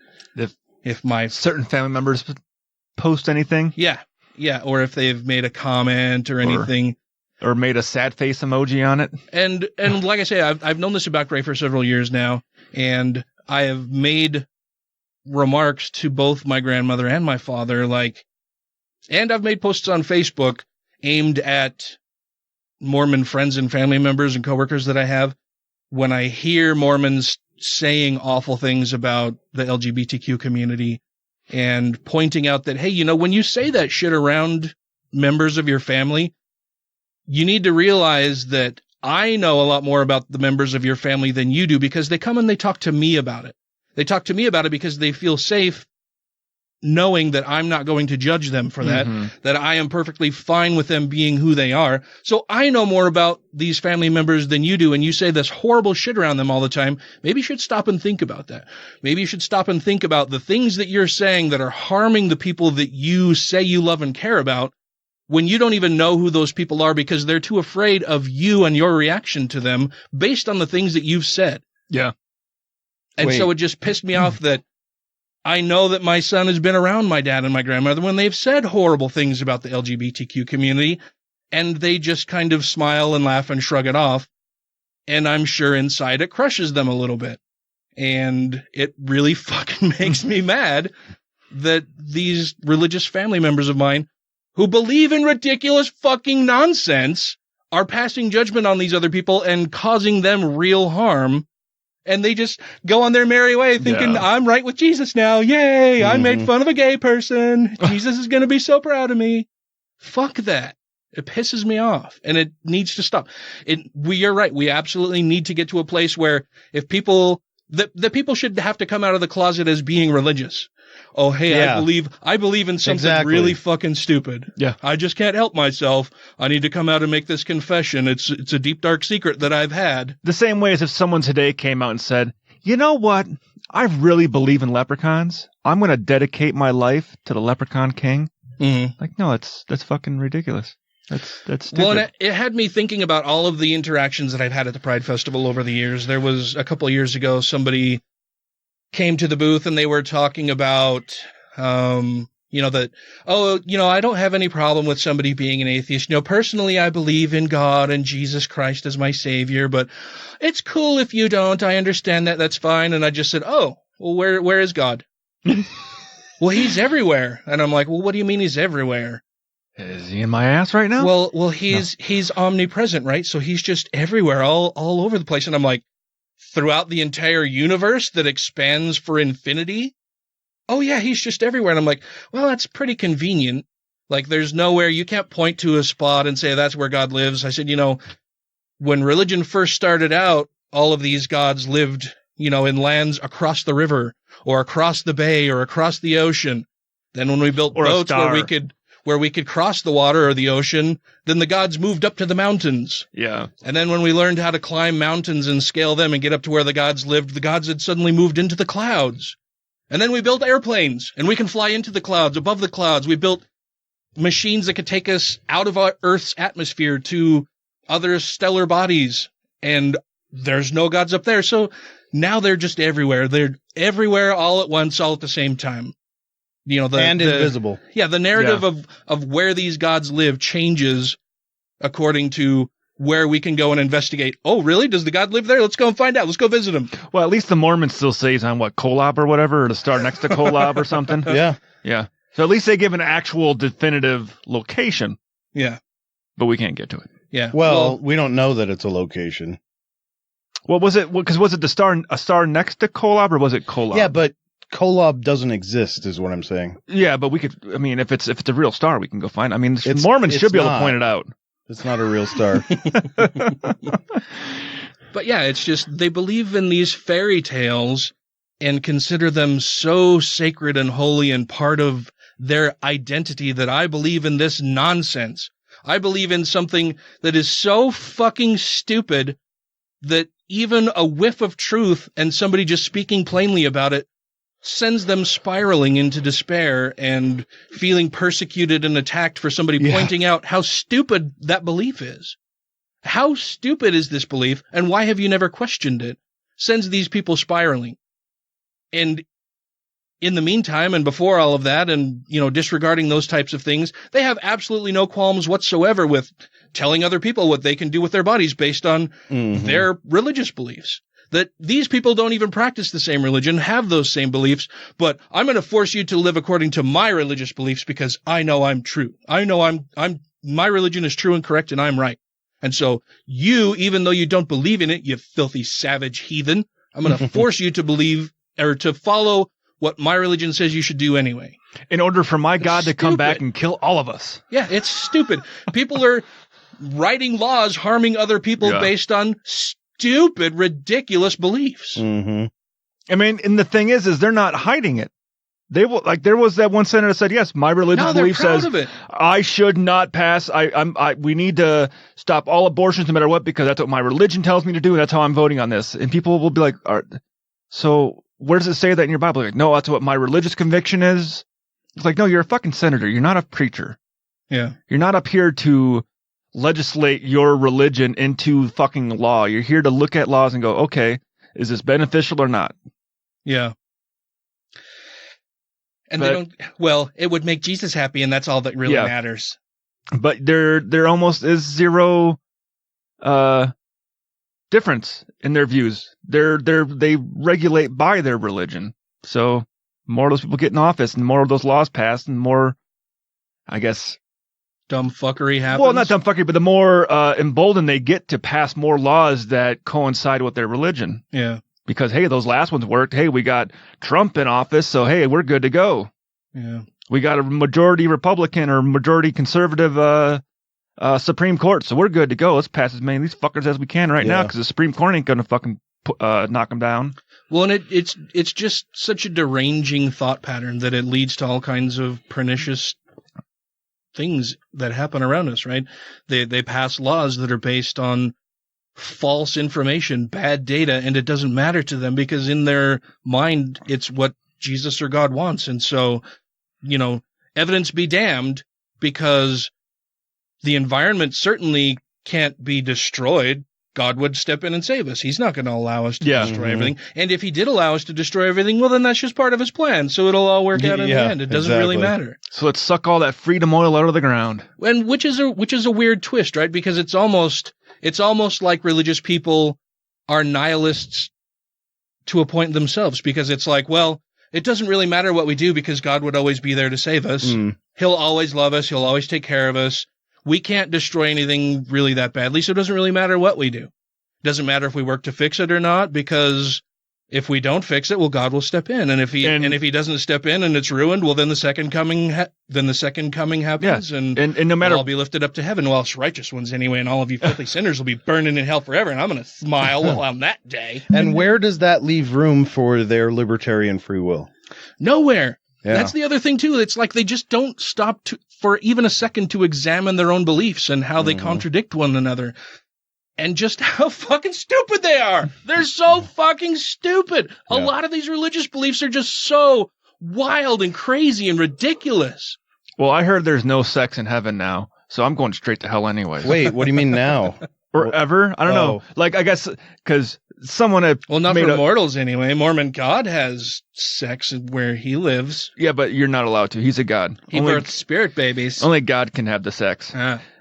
if my certain family members post anything. Yeah, or if they've made a comment or anything, or made a sad face emoji on it. And like I say, I've known this about Gray for several years now, and I have made remarks to both my grandmother and my father, and I've made posts on Facebook aimed at Mormon friends and family members and coworkers that I have. When I hear Mormons saying awful things about the LGBTQ community and pointing out that, hey, when you say that shit around members of your family, you need to realize that I know a lot more about the members of your family than you do, because they come and they talk to me about it. They talk to me about it because they feel safe knowing that I'm not going to judge them for that, that I am perfectly fine with them being who they are. So I know more about these family members than you do, and you say this horrible shit around them all the time. Maybe you should stop and think about that. Maybe you should stop and think about the things that you're saying that are harming the people that you say you love and care about, when you don't even know who those people are because they're too afraid of you and your reaction to them based on the things that you've said. Yeah. And so it just pissed me off that I know that my son has been around my dad and my grandmother when they've said horrible things about the LGBTQ community, and they just kind of smile and laugh and shrug it off. And I'm sure inside it crushes them a little bit. And it really fucking makes me mad that these religious family members of mine who believe in ridiculous fucking nonsense are passing judgment on these other people and causing them real harm. And they just go on their merry way thinking, I'm right with Jesus now. Yay, I made fun of a gay person. Jesus is going to be so proud of me. Fuck that. It pisses me off, and it needs to stop. You're right. We absolutely need to get to a place where if people, the people should have to come out of the closet as being religious. Oh, hey, I believe in something really fucking stupid. Yeah. I just can't help myself. I need to come out and make this confession. It's a deep, dark secret that I've had. The same way as if someone today came out and said, you know what? I really believe in leprechauns. I'm going to dedicate my life to the Leprechaun King. Like, no, that's fucking ridiculous. That's stupid. Well, and it had me thinking about all of the interactions that I've had at the Pride Festival over the years. There was a couple of years ago, somebody came to the booth and they were talking about, I don't have any problem with somebody being an atheist. Personally, I believe in God and Jesus Christ as my savior, but it's cool if you don't. I understand that. That's fine. And I just said, oh, well, where is God? Well, he's everywhere. And I'm like, well, what do you mean he's everywhere? Is he in my ass right now? Well, he's omnipresent, right? So he's just everywhere, all over the place. And I'm like, throughout the entire universe that expands for infinity? Oh yeah, he's just everywhere. And I'm like, well, that's pretty convenient. Like, there's nowhere, you can't point to a spot and say that's where God lives. I said, when religion first started out, all of these gods lived, in lands across the river or across the bay or across the ocean. Then when we built boats where we could cross the water or the ocean, then the gods moved up to the mountains. Yeah. And then when we learned how to climb mountains and scale them and get up to where the gods lived, the gods had suddenly moved into the clouds. And then we built airplanes, and we can fly into the clouds, above the clouds. We built machines that could take us out of our Earth's atmosphere to other stellar bodies, and there's no gods up there. So now they're just everywhere. They're everywhere all at once, all at the same time. Invisible. Yeah, the narrative of where these gods live changes according to where we can go and investigate. Oh, really? Does the god live there? Let's go and find out. Let's go visit him. Well, at least the Mormons still say he's on Kolob or whatever, or the star next to Kolob or something. Yeah. Yeah. So at least they give an actual definitive location. Yeah. But we can't get to it. Yeah. Well, we don't know that it's a location. What was it? Because was it a star next to Kolob, or was it Kolob? Yeah, but Kolob doesn't exist, is what I'm saying. Yeah, but we could. I mean, if it's a real star, we can go find. I mean, Mormons should be able to point it out. It's not a real star. But yeah, it's just they believe in these fairy tales and consider them so sacred and holy and part of their identity that I believe in this nonsense. I believe in something that is so fucking stupid that even a whiff of truth and somebody just speaking plainly about it sends them spiraling into despair and feeling persecuted and attacked for somebody pointing out how stupid that belief is. How stupid is this belief, and why have you never questioned it? Sends these people spiraling. And in the meantime, and before all of that, and, disregarding those types of things, they have absolutely no qualms whatsoever with telling other people what they can do with their bodies based on their religious beliefs. That these people don't even practice the same religion, have those same beliefs, but I'm going to force you to live according to my religious beliefs because I know I'm true. I know my religion is true and correct and I'm right. And so you, even though you don't believe in it, you filthy savage heathen, I'm going to force you to believe or to follow what my religion says you should do anyway. In order for my God to come back and kill all of us. Yeah, it's stupid. People are writing laws harming other people based on stupid, ridiculous beliefs. Mm-hmm. I mean, and the thing is they're not hiding it. They will, like, there was that one senator that said, yes, my religious belief says I should not pass. We need to stop all abortions no matter what, because that's what my religion tells me to do. And that's how I'm voting on this. And people will be like, so where does it say that in your Bible? Like, no, that's what my religious conviction is. It's like, no, you're a fucking senator. You're not a preacher. Yeah. You're not up here to legislate your religion into fucking law. You're here to look at laws and go, okay, is this beneficial or not? Yeah. And it would make Jesus happy, and that's all that really matters. But there almost is zero difference in their views. They regulate by their religion. So more of those people get in office and more of those laws passed and more, I guess, dumb fuckery happens. Well, not dumb fuckery, but the more emboldened they get to pass more laws that coincide with their religion. Yeah. Because, hey, those last ones worked. Hey, we got Trump in office, so, hey, we're good to go. Yeah. We got a majority Republican or majority conservative Supreme Court, so we're good to go. Let's pass as many of these fuckers as we can now, because the Supreme Court ain't going to fucking knock them down. Well, and it's just such a deranging thought pattern that it leads to all kinds of pernicious things that happen around us, right? They pass laws that are based on false information, bad data, and it doesn't matter to them because in their mind it's what Jesus or God wants. And so, evidence be damned, because the environment certainly can't be destroyed. God would step in and save us. He's not going to allow us to destroy everything. And if he did allow us to destroy everything, well, then that's just part of his plan. So it'll all work out in the end. It doesn't really matter. So let's suck all that freedom oil out of the ground. And which is a weird twist, right? Because it's almost like religious people are nihilists to a point themselves, because it's like, well, it doesn't really matter what we do because God would always be there to save us. He'll always love us. He'll always take care of us. We can't destroy anything really that badly, so it doesn't really matter what we do. It doesn't matter if we work to fix it or not, because if we don't fix it, well, God will step in. And if he doesn't step in and it's ruined, well, then the second coming happens, and no matter, we'll all be lifted up to heaven. Well, it's righteous ones anyway, and all of you filthy sinners will be burning in hell forever, and I'm going to smile on that day. And where does that leave room for their libertarian free will? Nowhere. Yeah. That's the other thing, too. It's like they just don't stop for even a second to examine their own beliefs and how they contradict one another. And just how fucking stupid they are. They're so fucking stupid. A lot of these religious beliefs are just so wild and crazy and ridiculous. Well, I heard there's no sex in heaven now, so I'm going straight to hell anyway. Wait, what do you mean now? Or ever? I don't know. Like, I guess, because someone had... Well, not for mortals anyway. Mormon God has sex where he lives. Yeah, but you're not allowed to. He's a god. He births spirit babies. Only God can have the sex.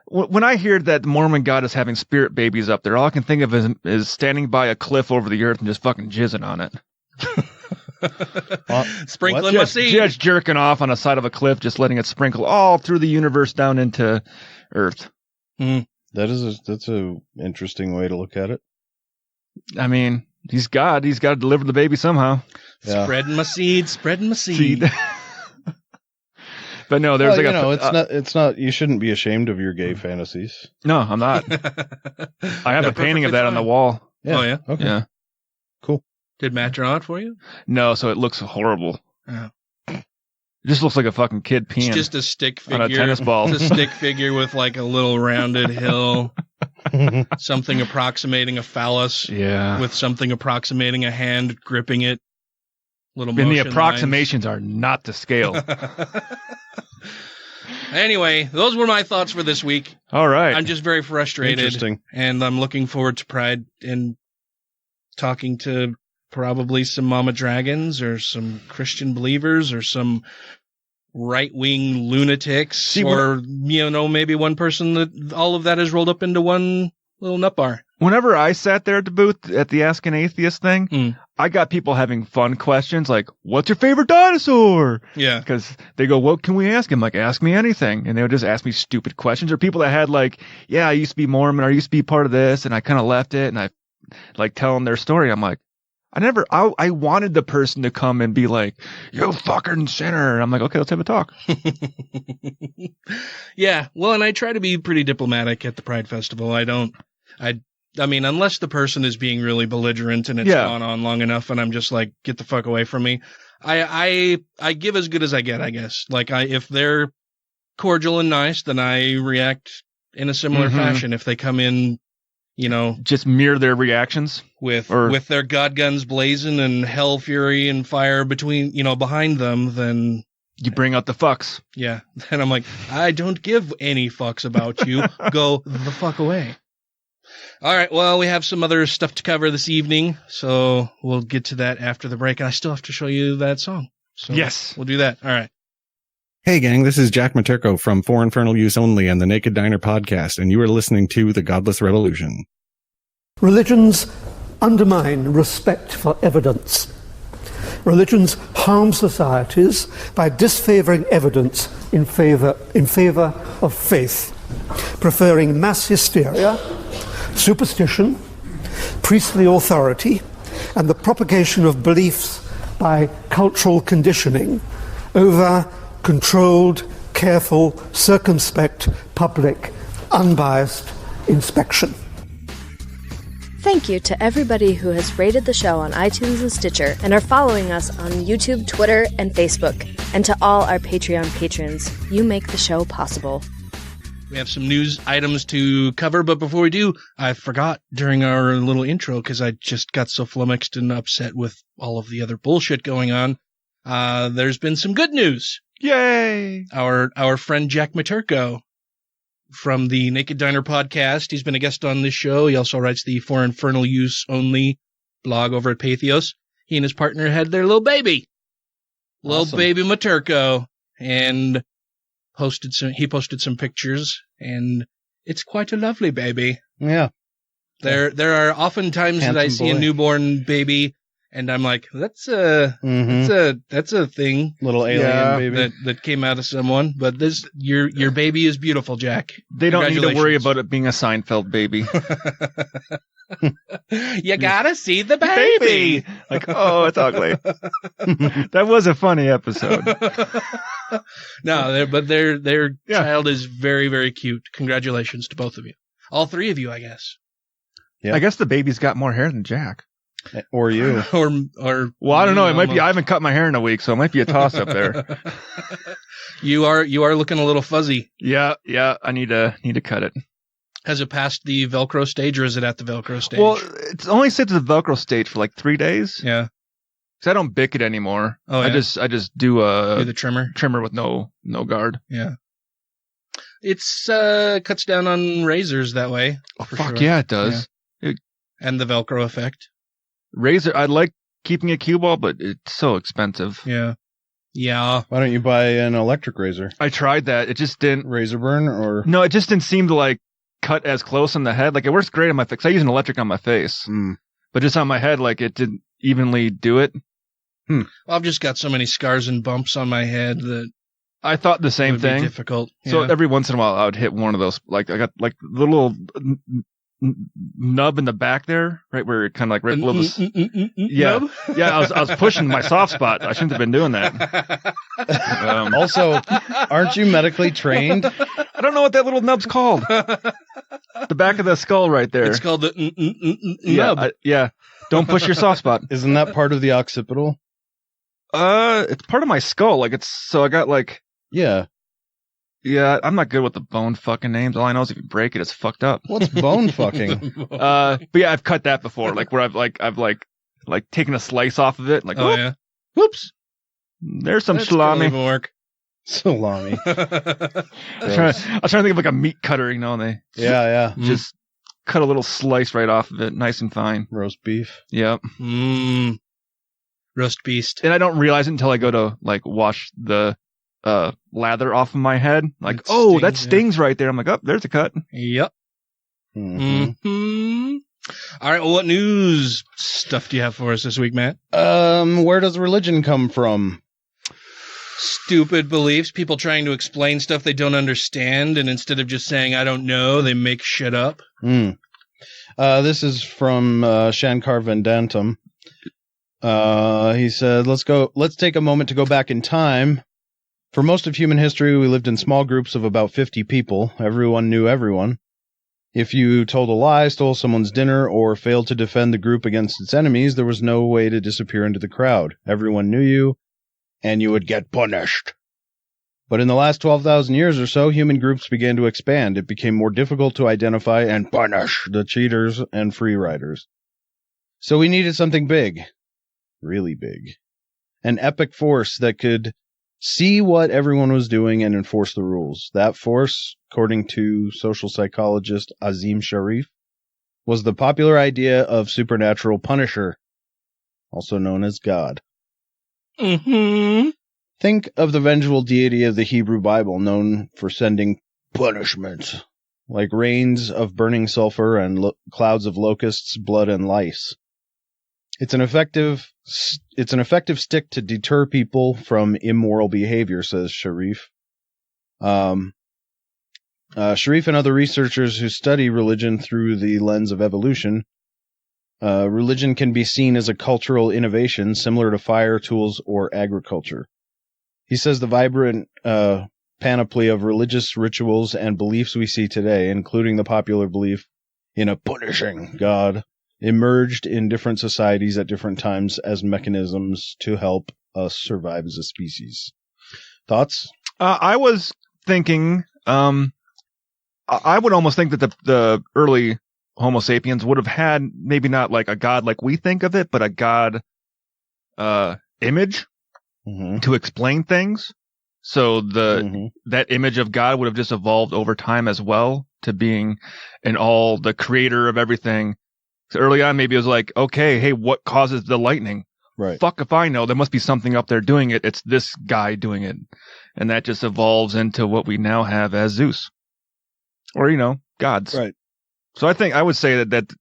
When I hear that the Mormon God is having spirit babies up there, all I can think of is standing by a cliff over the earth and just fucking jizzing on it. Sprinkling my seed. Just jerking off on the side of a cliff, just letting it sprinkle all through the universe down into Earth. That's a interesting way to look at it. I mean, he's God. He's got to deliver the baby somehow. Yeah. Spreading my seed. But no, there's it's not. You shouldn't be ashamed of your gay fantasies. No, I'm not. I have a painting of that on the wall. Yeah. Oh yeah. Okay. Yeah. Cool. Did Matt draw it for you? No, so it looks horrible. Yeah. It just looks like a fucking kid peeing. It's just a stick figure on a tennis ball. It's a stick figure with like a little rounded hill. Something approximating a phallus. Yeah. With something approximating a hand gripping it. little And the motion approximations are not to scale. Anyway, those were my thoughts for this week. All right. I'm just very frustrated. Interesting. And I'm looking forward to Pride and talking to probably some mama dragons or some Christian believers or some right-wing lunatics or, maybe one person that all of that is rolled up into one little nut bar. Whenever I sat there at the booth at the Ask an Atheist thing, I got people having fun questions like, what's your favorite dinosaur? Yeah. Because they go, what can we ask him? Like, ask me anything. And they would just ask me stupid questions. Or people that had like, yeah, I used to be Mormon, or I used to be part of this, and I kind of left it, and I like tell them their story. I'm like, I wanted the person to come and be like, you fucking sinner. And I'm like, okay, let's have a talk. Yeah. Well, and I try to be pretty diplomatic at the Pride Festival. I mean, unless the person is being really belligerent and it's gone on long enough and I'm just like, get the fuck away from me. I give as good as I get, I guess. Like if they're cordial and nice, then I react in a similar fashion. If they come in, just mirror their reactions with their God guns blazing and hell fury and fire behind them, then you bring out the fucks. Yeah. And I'm like, I don't give any fucks about you. Go the fuck away. All right, well, we have some other stuff to cover this evening, so we'll get to that after the break. And I still have to show you that song. So yes. We'll do that. All right. Hey, gang, this is Jack Materko from For Infernal Use Only and the Naked Diner podcast, and you are listening to the Godless Rebelution. Religions undermine respect for evidence. Religions harm societies by disfavoring evidence in favor of faith, preferring mass hysteria, superstition, priestly authority, and the propagation of beliefs by cultural conditioning over controlled, careful, circumspect, public, unbiased inspection. Thank you to everybody who has rated the show on iTunes and Stitcher and are following us on YouTube, Twitter, and Facebook. And to all our Patreon patrons, you make the show possible. We have some news items to cover, but before we do, I forgot during our little intro because I just got so flummoxed and upset with all of the other bullshit going on. There's been some good news. Yay! Our friend Jack Materko from the Naked Diner podcast. He's been a guest on this show. He also writes the For Infernal Use Only blog over at Pathos. He and his partner had their little baby. Awesome. Little baby Materko. And he posted some pictures, and it's quite a lovely baby. Yeah. There are often times that I see a newborn baby, and I'm like, that's a thing. Little alien baby that came out of someone. But your baby is beautiful, Jack. They don't need to worry about it being a Seinfeld baby. You gotta see the baby. Like, oh, it's ugly. That was a funny episode. No, but their child is very, very cute. Congratulations to both of you. All three of you, I guess. Yeah. I guess the baby's got more hair than Jack. Or you. or well, I don't know. It might be. I haven't cut my hair in a week, so it might be a toss up there. You are looking a little fuzzy. Yeah. I need to cut it. Has it passed the Velcro stage, or is it at the Velcro stage? Well, it's only sits at the Velcro stage for like 3 days. Yeah. Because I don't bick it anymore. Oh, yeah. I just do the trimmer with no guard. Yeah. It's cuts down on razors that way. Oh, fuck sure. Yeah, it does. Yeah. And the Velcro effect. Razor, I like keeping a cue ball, but it's so expensive. Yeah. Yeah. Why don't you buy an electric razor? I tried that. It just didn't. Razor burn or? No, it just didn't seem to like cut as close on the head. Like it works great on my face. I use an electric on my face, but just on my head, like it didn't evenly do it. Well, I've just got so many scars and bumps on my head that I thought the same thing. Difficult. Yeah. So every once in a while, I would hit one of those. Like I got like the little nub in the back there, right where it kind of like right below the nub? Yeah. I was pushing my soft spot. I shouldn't have been doing that. Also, aren't you medically trained? I don't know what that little nub's called. The back of the skull, right there. It's called the nub. Yeah. Don't push your soft spot. Isn't that part of the occipital? It's part of my skull. Like I got like. Yeah. Yeah, I'm not good with the bone fucking names. All I know is if you break it, it's fucked up. What's bone fucking? But yeah, I've cut that before. Like where I've taken a slice off of it. Like, oh yeah. Whoops. There's some That's salami. gonna work. Salami. I was trying to think of like a meat cutter, and they Yeah. just cut a little slice right off of it, nice and fine. Roast beef. Yep. Roast beast. And I don't realize it until I go to like wash the lather off of my head. Like, that stings right there. I'm like, there's a cut. Yep. Mm-hmm. All right. Well, what news stuff do you have for us this week, Matt? Where does religion come from? Stupid beliefs. People trying to explain stuff they don't understand, and instead of just saying "I don't know," they make shit up. This is from Shankar Vendantam. He said, let's take a moment to go back in time. For most of human history, we lived in small groups of about 50 people. Everyone knew everyone. If you told a lie, stole someone's dinner, or failed to defend the group against its enemies, there was no way to disappear into the crowd. Everyone knew you, and you would get punished. But in the last 12,000 years or so, human groups began to expand. It became more difficult to identify and punish the cheaters and free riders. So we needed something big. Really big. An epic force that could see what everyone was doing and enforce the rules. That force, according to social psychologist Azim Sharif, was the popular idea of supernatural punisher, also known as God. Mm-hmm. Think of the vengeful deity of the Hebrew Bible, known for sending punishment, like rains of burning sulfur and clouds of locusts, blood, and lice. It's an effective stick to deter people from immoral behavior, says Sharif. Sharif and other researchers who study religion through the lens of evolution, religion can be seen as a cultural innovation similar to fire, tools, or agriculture. He says the vibrant panoply of religious rituals and beliefs we see today, including the popular belief in a punishing God, emerged in different societies at different times as mechanisms to help us survive as a species. Thoughts? I was thinking, I would almost think that the early Homo sapiens would have had maybe not like a god like we think of it, but a god image to explain things. So that image of God would have just evolved over time as well to being the creator of everything. So early on, maybe it was like, okay, hey, what causes the lightning? Right. Fuck if I know. There must be something up there doing it. It's this guy doing it. And that just evolves into what we now have as Zeus. Or, gods. Right. So I would say that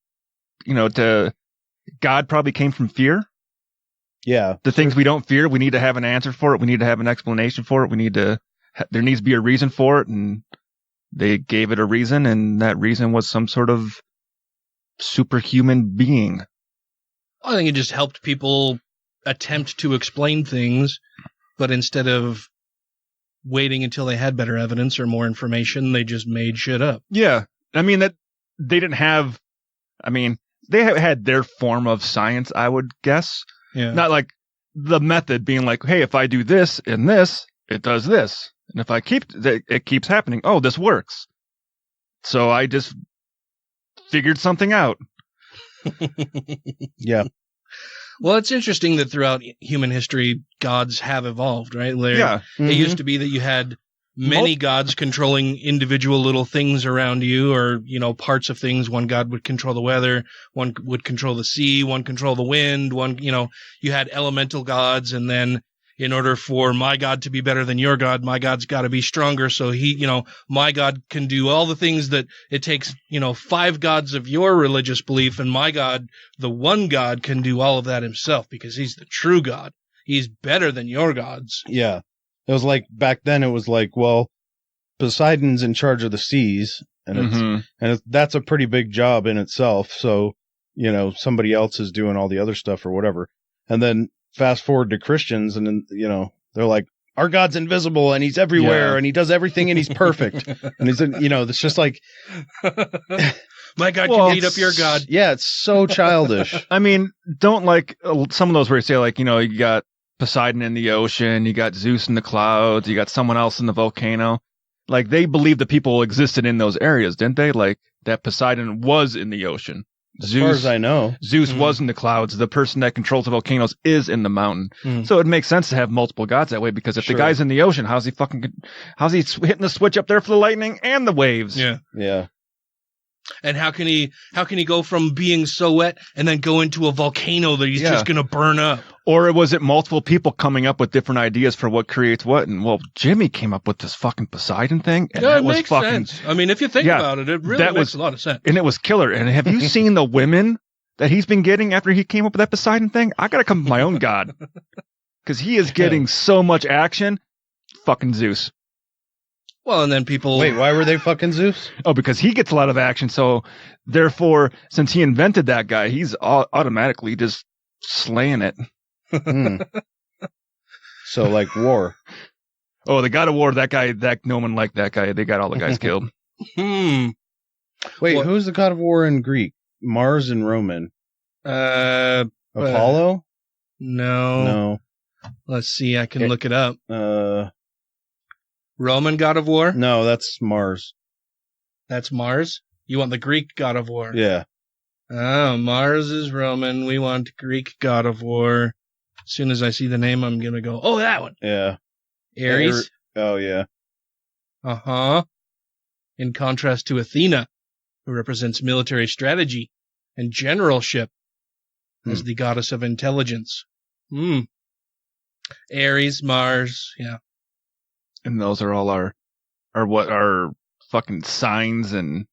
God probably came from fear. Yeah. The things we don't fear, we need to have an answer for it. We need to have an explanation for it. There needs to be a reason for it. And they gave it a reason. And that reason was some sort of superhuman being. I think it just helped people attempt to explain things, but instead of waiting until they had better evidence or more information, they just made shit up. Yeah. I mean, that they didn't have, they had their form of science, I would guess. Yeah. Not like the method being like, hey, if I do this and this, it does this. And if I it keeps happening. Oh, this works. So I just figured something out. Yeah. Well, it's interesting that throughout human history, gods have evolved, right? Yeah. It used to be that you had many gods controlling individual little things around you, or, parts of things. One god would control the weather, one would control the sea, one control the wind, you had elemental gods, and then in order for my God to be better than your God, my God's got to be stronger. So my God can do all the things that it takes, 5 gods of your religious belief, and my God, the one God, can do all of that himself because he's the true God. He's better than your gods. Yeah. It was like, back then it was like, well, Poseidon's in charge of the seas, and that's a pretty big job in itself. So, somebody else is doing all the other stuff or whatever. And then fast forward to Christians, and then, they're like, our God's invisible and he's everywhere and he does everything and he's perfect. And he's, it's just like, my God can beat up your God. Yeah. It's so childish. Don't like some of those where you say like, you got Poseidon in the ocean, you got Zeus in the clouds, you got someone else in the volcano. Like, they believed the people existed in those areas, didn't they? Like, that Poseidon was in the ocean. As far as I know. Zeus was in the clouds. The person that controls the volcanoes is in the mountain. So it makes sense to have multiple gods that way, because if the guy's in the ocean, how's he hitting the switch up there for the lightning and the waves? Yeah. Yeah. And how can he go from being so wet and then go into a volcano that he's just going to burn up? Or was it multiple people coming up with different ideas for what creates what? And well, Jimmy came up with this fucking Poseidon thing. And it makes sense. I mean, if you think about it, it really makes a lot of sense. And it was killer. And have you seen the women that he's been getting after he came up with that Poseidon thing? I got to come up with my own god. Because he is getting so much action. Fucking Zeus. Well, and then people... Wait, why were they fucking Zeus? Oh, because he gets a lot of action. So, therefore, since he invented that guy, he's automatically just slaying it. So, like war. Oh, the god of war, that guy, no one liked that guy. They got all the guys killed. Wait, who's the god of war in Greek? Mars and Roman. Apollo? No. Let's see, I can look it up. Roman god of war? No, that's Mars. That's Mars? You want the Greek god of war? Yeah. Oh, Mars is Roman. We want Greek god of war. As soon as I see the name, I'm going to go, oh, that one. Yeah. Ares? Oh, yeah. Uh-huh. In contrast to Athena, who represents military strategy and generalship as the goddess of intelligence. Ares, Mars, yeah. And those are all our fucking signs and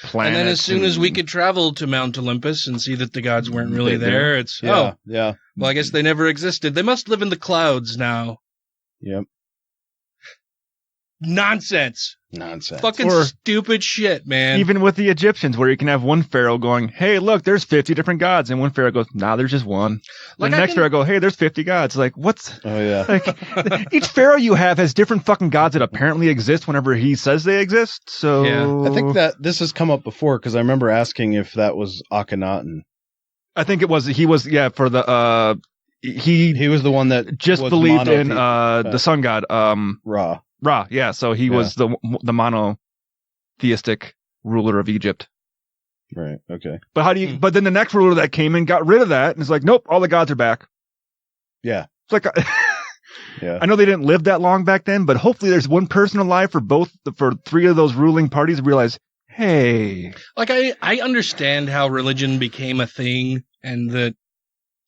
planets. And then as soon as we could travel to Mount Olympus and see that the gods weren't really there, it's, yeah. Well, I guess they never existed. They must live in the clouds now. Yep. Nonsense. Fucking Or stupid shit, man. even with the Egyptians, where you can have one pharaoh going, hey, look, there's 50 different gods. And one pharaoh goes, nah, there's just one. Like, the next pharaoh go, hey, there's 50 gods. Like, what's... Oh, yeah. Like, each pharaoh you have has different fucking gods that apparently exist whenever he says they exist. So... Yeah. I think that this has come up before, because I remember asking if that was Akhenaten. I think it was... He was, for the... He was the one that just was believed in the sun god. Ra. Ra, yeah. So he was the monotheistic ruler of Egypt. Right. Okay. But how do you? But then the next ruler that came in got rid of that, and it's like, nope, all the gods are back. Yeah. It's like, yeah. I know they didn't live that long back then, but hopefully there's one person alive for three of those ruling parties to realize, hey, like I understand how religion became a thing, and that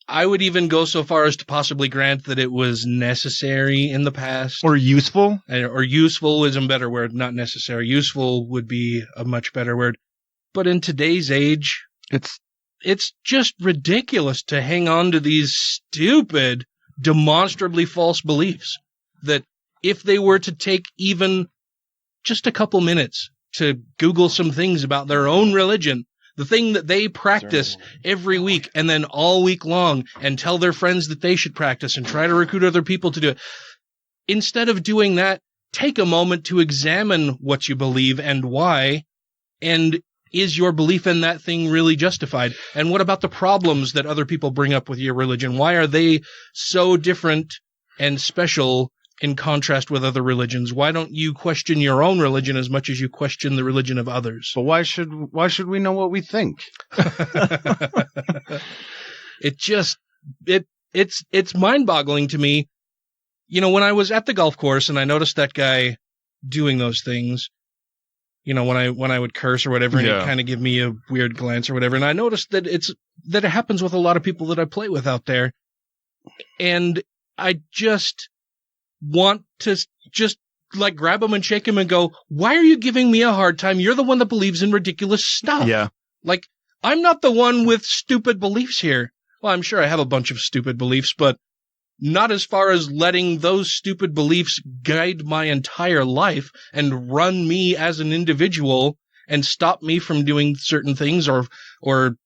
I would even go so far as to possibly grant that it was necessary in the past. Or useful. Or useful is a better word, not necessary. Useful would be a much better word. But in today's age, it's just ridiculous to hang on to these stupid, demonstrably false beliefs that if they were to take even just a couple minutes to Google some things about their own religion, the thing that they practice every week and then all week long, and tell their friends that they should practice and try to recruit other people to do it. Instead of doing that, take a moment to examine what you believe and why, and is your belief in that thing really justified? And what about the problems that other people bring up with your religion? Why are they so different and special in contrast with other religions? Why don't you question your own religion as much as you question the religion of others? But why should we know what we think? It's mind-boggling to me. You know, when I was at the golf course and I noticed that guy doing those things, you know, when I would curse or whatever, and he'd kind of give me a weird glance or whatever, and I noticed that it happens with a lot of people that I play with out there, and I just want to just like grab him and shake him and go, why are you giving me a hard time? You're the one that believes in ridiculous stuff. Yeah. Like, I'm not the one with stupid beliefs here. Well, I'm sure I have a bunch of stupid beliefs, but not as far as letting those stupid beliefs guide my entire life and run me as an individual and stop me from doing certain things or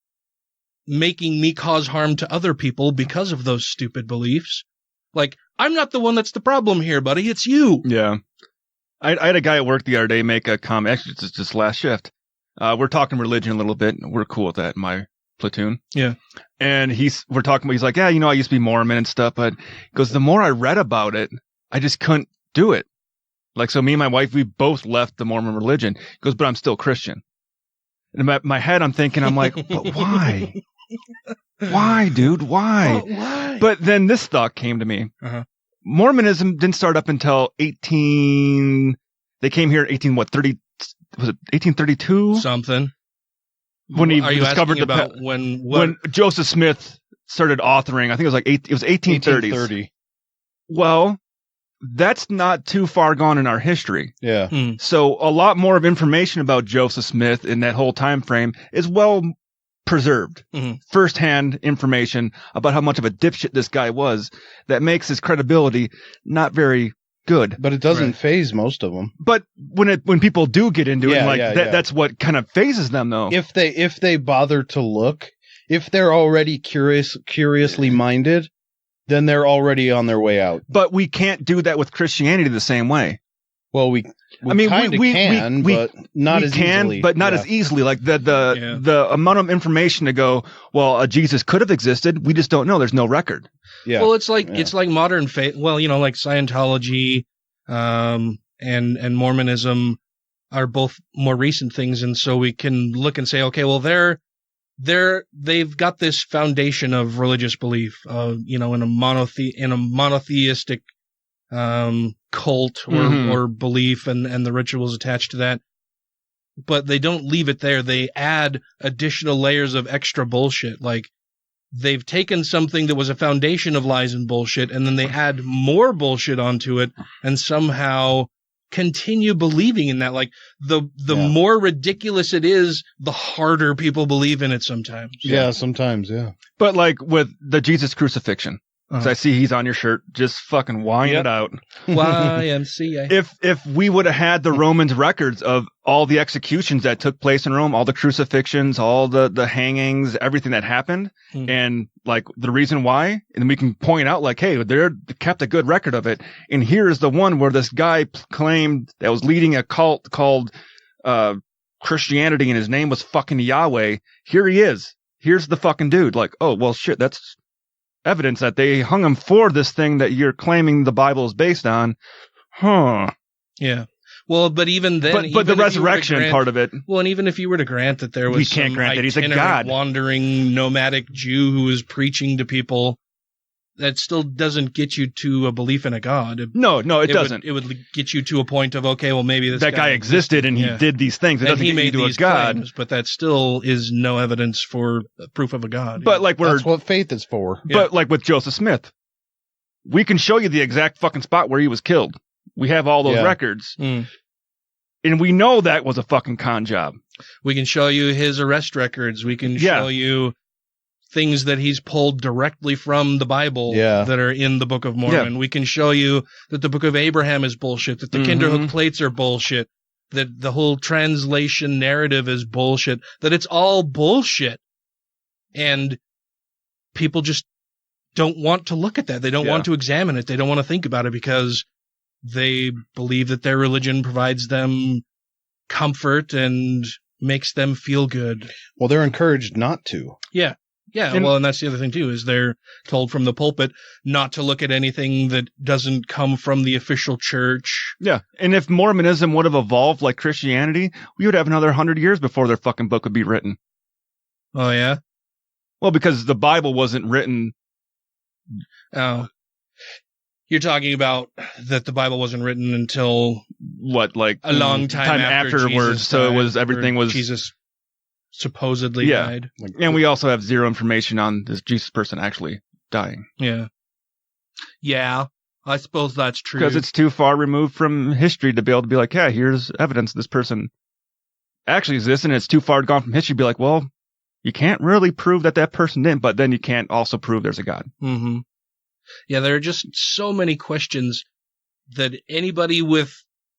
making me cause harm to other people because of those stupid beliefs. Like, I'm not the one that's the problem here, buddy. It's you. Yeah. I had a guy at work the other day make a comment. Actually, it's just last shift. We're talking religion a little bit. We're cool with that in my platoon. Yeah. And he's like, yeah, you know, I used to be Mormon and stuff, but he goes, the more I read about it, I just couldn't do it. Like, so me and my wife, we both left the Mormon religion. He goes, but I'm still Christian. In my head, I'm thinking, I'm like, but why? Why, dude? Why? Why? But then this thought came to me. Uh-huh. Mormonism didn't start up until they came here in 1832? Something. When he Are you discovered asking about when Joseph Smith started authoring, I think it was like it was 1830s. 1830. Well, that's not too far gone in our history. Yeah. So a lot more of information about Joseph Smith in that whole time frame is well preserved. First-hand information about how much of a dipshit this guy was that makes his credibility not very good. But it doesn't phase most of them. But when people do get into it, that's what kind of phases them, though. If they bother to look, if they're already curiously minded, then they're already on their way out. But we can't do that with Christianity the same way. Well, we kind of can, but not as easily. But not as easily. Like the amount of information to go, well, Jesus could have existed. We just don't know. There's no record. Yeah. Well, it's like modern faith. Well, like Scientology, and Mormonism are both more recent things, and so we can look and say, okay, well, they've got this foundation of religious belief, in a monotheistic cult or belief, and the rituals attached to that. But they don't leave it there. They add additional layers of extra bullshit. Like, they've taken something that was a foundation of lies and bullshit, and then they add more bullshit onto it, and somehow continue believing in that. Like, the more ridiculous it is, the harder people believe in it sometimes. Yeah, sometimes, yeah. But like with the Jesus crucifixion, because I see he's on your shirt, just fucking whine it out. YMCA. If we would have had the Romans records of all the executions that took place in Rome, all the crucifixions, all the hangings, everything that happened, and like the reason why, and we can point out like, hey, they kept a good record of it. And here's the one where this guy claimed that was leading a cult called Christianity, and his name was fucking Yahweh. Here he is. Here's the fucking dude. Like, oh, well, shit, that's evidence that they hung him for this thing that you're claiming the Bible is based on. Huh. Yeah. Well, but even then, but the resurrection part of it. Well, and even if you were to grant that there was we can't grant that he's a god, wandering nomadic Jew who was preaching to people, that still doesn't get you to a belief in a god. No, it doesn't. It would get you to a point of, okay, well, maybe this guy existed and he did these things. It doesn't get you to a god. Claims, but that still is no evidence for proof of a god. But like that's what faith is for. But like with Joseph Smith, we can show you the exact fucking spot where he was killed. We have all those records. And we know that was a fucking con job. We can show you his arrest records. We can show you things that he's pulled directly from the Bible that are in the Book of Mormon. We can show you that the Book of Abraham is bullshit, that the Kinderhook plates are bullshit, that the whole translation narrative is bullshit, that it's all bullshit. And people just don't want to look at that. They don't want to examine it. They don't want to think about it because they believe that their religion provides them comfort and makes them feel good. Well, they're encouraged not to. Yeah. Yeah, and that's the other thing, too, is they're told from the pulpit not to look at anything that doesn't come from the official church. Yeah, and if Mormonism would have evolved like Christianity, we would have another 100 years before their fucking book would be written. Oh, yeah? Well, because the Bible wasn't written. Oh. You're talking about that the Bible wasn't written until... What, like... A long time afterwards, so it was everything was... Jesus supposedly died. And we also have zero information on this Jesus person actually dying. Yeah. Yeah, I suppose that's true. Because it's too far removed from history to be able to be like, yeah, here's evidence this person actually exists, and it's too far gone from history to be like, well, you can't really prove that person didn't, but then you can't also prove there's a God. Mm-hmm. Yeah, there are just so many questions that anybody with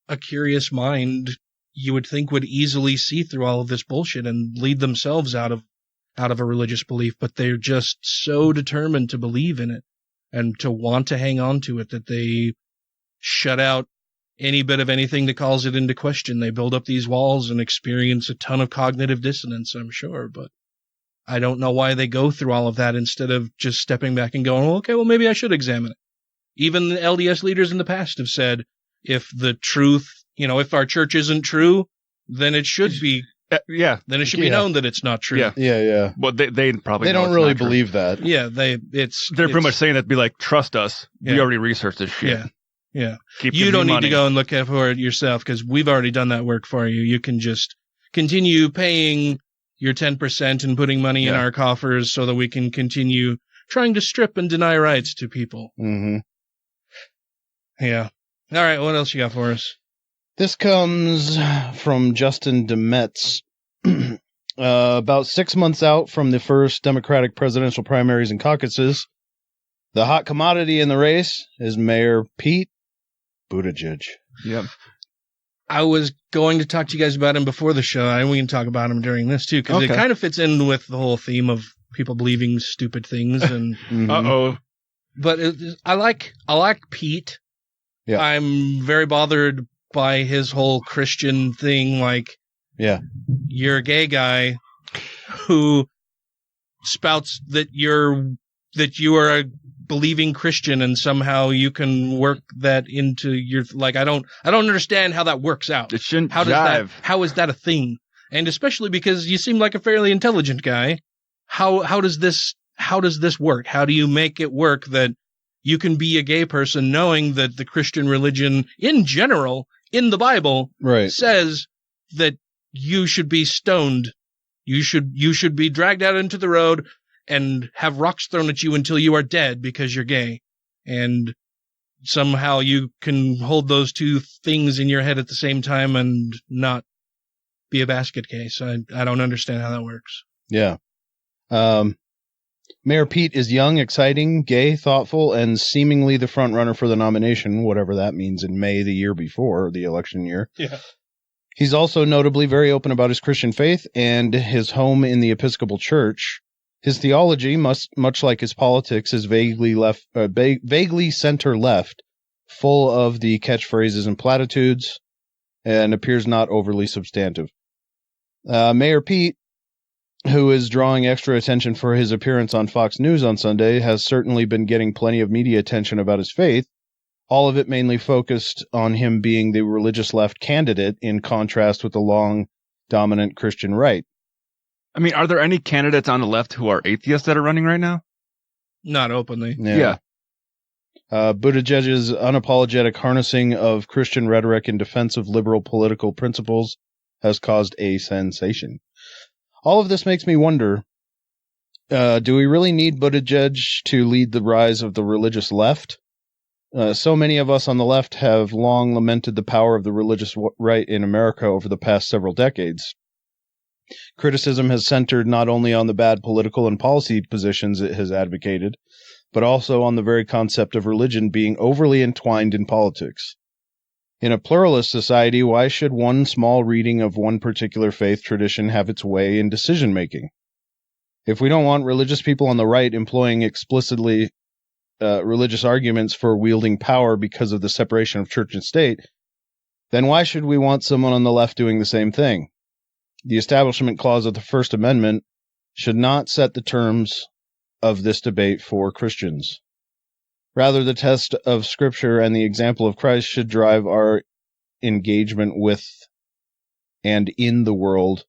a curious mind you would think would easily see through all of this bullshit and lead themselves out of a religious belief, but they're just so determined to believe in it and to want to hang on to it that they shut out any bit of anything that calls it into question. They build up these walls and experience a ton of cognitive dissonance, I'm sure, but I don't know why they go through all of that instead of just stepping back and going, well, okay, well, maybe I should examine it. Even the LDS leaders in the past have said, if the truth, if our church isn't true, then it should be Yeah. Then it should be known that it's not true. Yeah. Yeah. Well, they probably They know don't it's really not true. believe that. Yeah, they're pretty much saying that, be like, trust us. We Yeah. already researched this shit. Yeah. Keep You giving don't me need money. to go and look for it yourself because we've already done that work for you. You can just continue paying your 10% and putting money in our coffers so that we can continue trying to strip and deny rights to people. Mm-hmm. Yeah. All right, what else you got for us? This comes from Justin Demetz. About 6 months out from the first Democratic presidential primaries and caucuses, the hot commodity in the race is Mayor Pete Buttigieg. Yep. I was going to talk to you guys about him before the show, and we can talk about him during this, too, because it kind of fits in with the whole theme of people believing stupid things. And Uh-oh. But I like Pete. Yeah. I'm very bothered by his whole Christian thing, like, you're a gay guy who spouts that you are a believing Christian and somehow you can work that into your, like, I don't understand how that works out. It shouldn't how is that a thing? And especially because you seem like a fairly intelligent guy. How does this work? How do you make it work that you can be a gay person knowing that the Christian religion in general in the Bible says that you should be stoned. You should be dragged out into the road and have rocks thrown at you until you are dead because you're gay. And somehow you can hold those two things in your head at the same time and not be a basket case. I don't understand how that works. Yeah. Mayor Pete is young, exciting, gay, thoughtful, and seemingly the front runner for the nomination, whatever that means in May the year before the election year. Yeah. He's also notably very open about his Christian faith and his home in the Episcopal Church. His theology, much like his politics, is vaguely center-left, full of the catchphrases and platitudes, and appears not overly substantive. Mayor Pete, who is drawing extra attention for his appearance on Fox News on Sunday, has certainly been getting plenty of media attention about his faith, all of it mainly focused on him being the religious left candidate in contrast with the long, dominant Christian right. I mean, are there any candidates on the left who are atheists that are running right now? Not openly. Yeah. Buttigieg's unapologetic harnessing of Christian rhetoric in defense of liberal political principles has caused a sensation. All of this makes me wonder, do we really need Buttigieg to lead the rise of the religious left? So many of us on the left have long lamented the power of the religious right in America over the past several decades. Criticism has centered not only on the bad political and policy positions it has advocated, but also on the very concept of religion being overly entwined in politics. In a pluralist society, why should one small reading of one particular faith tradition have its way in decision-making? If we don't want religious people on the right employing explicitly religious arguments for wielding power because of the separation of church and state, then why should we want someone on the left doing the same thing? The Establishment Clause of the First Amendment should not set the terms of this debate for Christians. Rather, the test of Scripture and the example of Christ should drive our engagement with and in the world,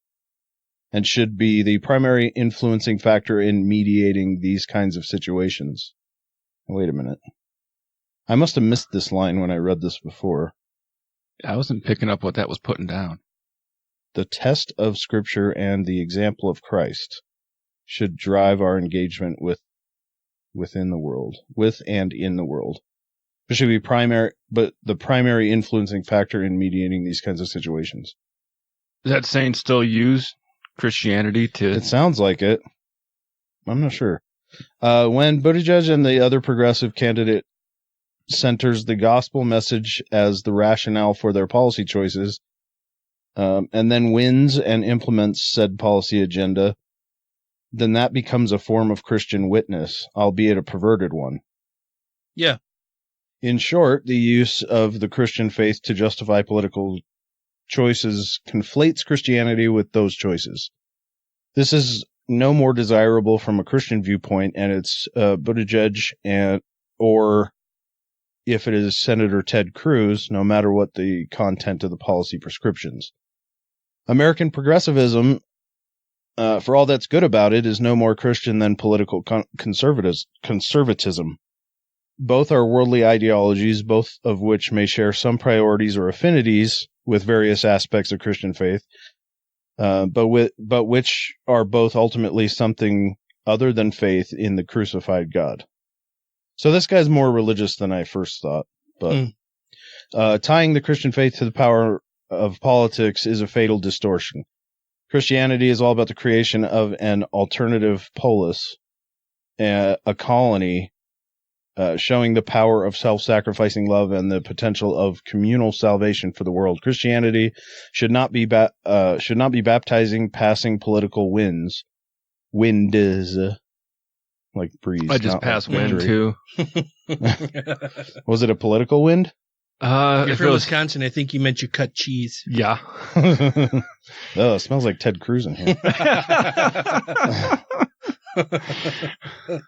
and should be the primary influencing factor in mediating these kinds of situations. Wait a minute. I must have missed this line when I read this before. I wasn't picking up what that was putting down. The test of Scripture and the example of Christ should drive our engagement within the world, with and in the world. It should be the primary influencing factor in mediating these kinds of situations. Is that saying still use Christianity to... It sounds like it. I'm not sure. When Buttigieg and the other progressive candidate centers the gospel message as the rationale for their policy choices, and then wins and implements said policy agenda, then that becomes a form of Christian witness, albeit a perverted one. Yeah. In short, the use of the Christian faith to justify political choices conflates Christianity with those choices. This is no more desirable from a Christian viewpoint, and it's Buttigieg or if it is Senator Ted Cruz, no matter what the content of the policy prescriptions. American progressivism, for all that's good about it, is no more Christian than political conservatism. Both are worldly ideologies, both of which may share some priorities or affinities with various aspects of Christian faith, but which are both ultimately something other than faith in the crucified God. So this guy's more religious than I first thought, but tying the Christian faith to the power of politics is a fatal distortion. Christianity is all about the creation of an alternative polis, a colony, showing the power of self-sacrificing love and the potential of communal salvation for the world. Christianity should not be baptizing passing political winds, like breeze. I just passed wind too. Was it a political wind? If you're Wisconsin, I think you meant you cut cheese. Yeah. Oh, it smells like Ted Cruz in here.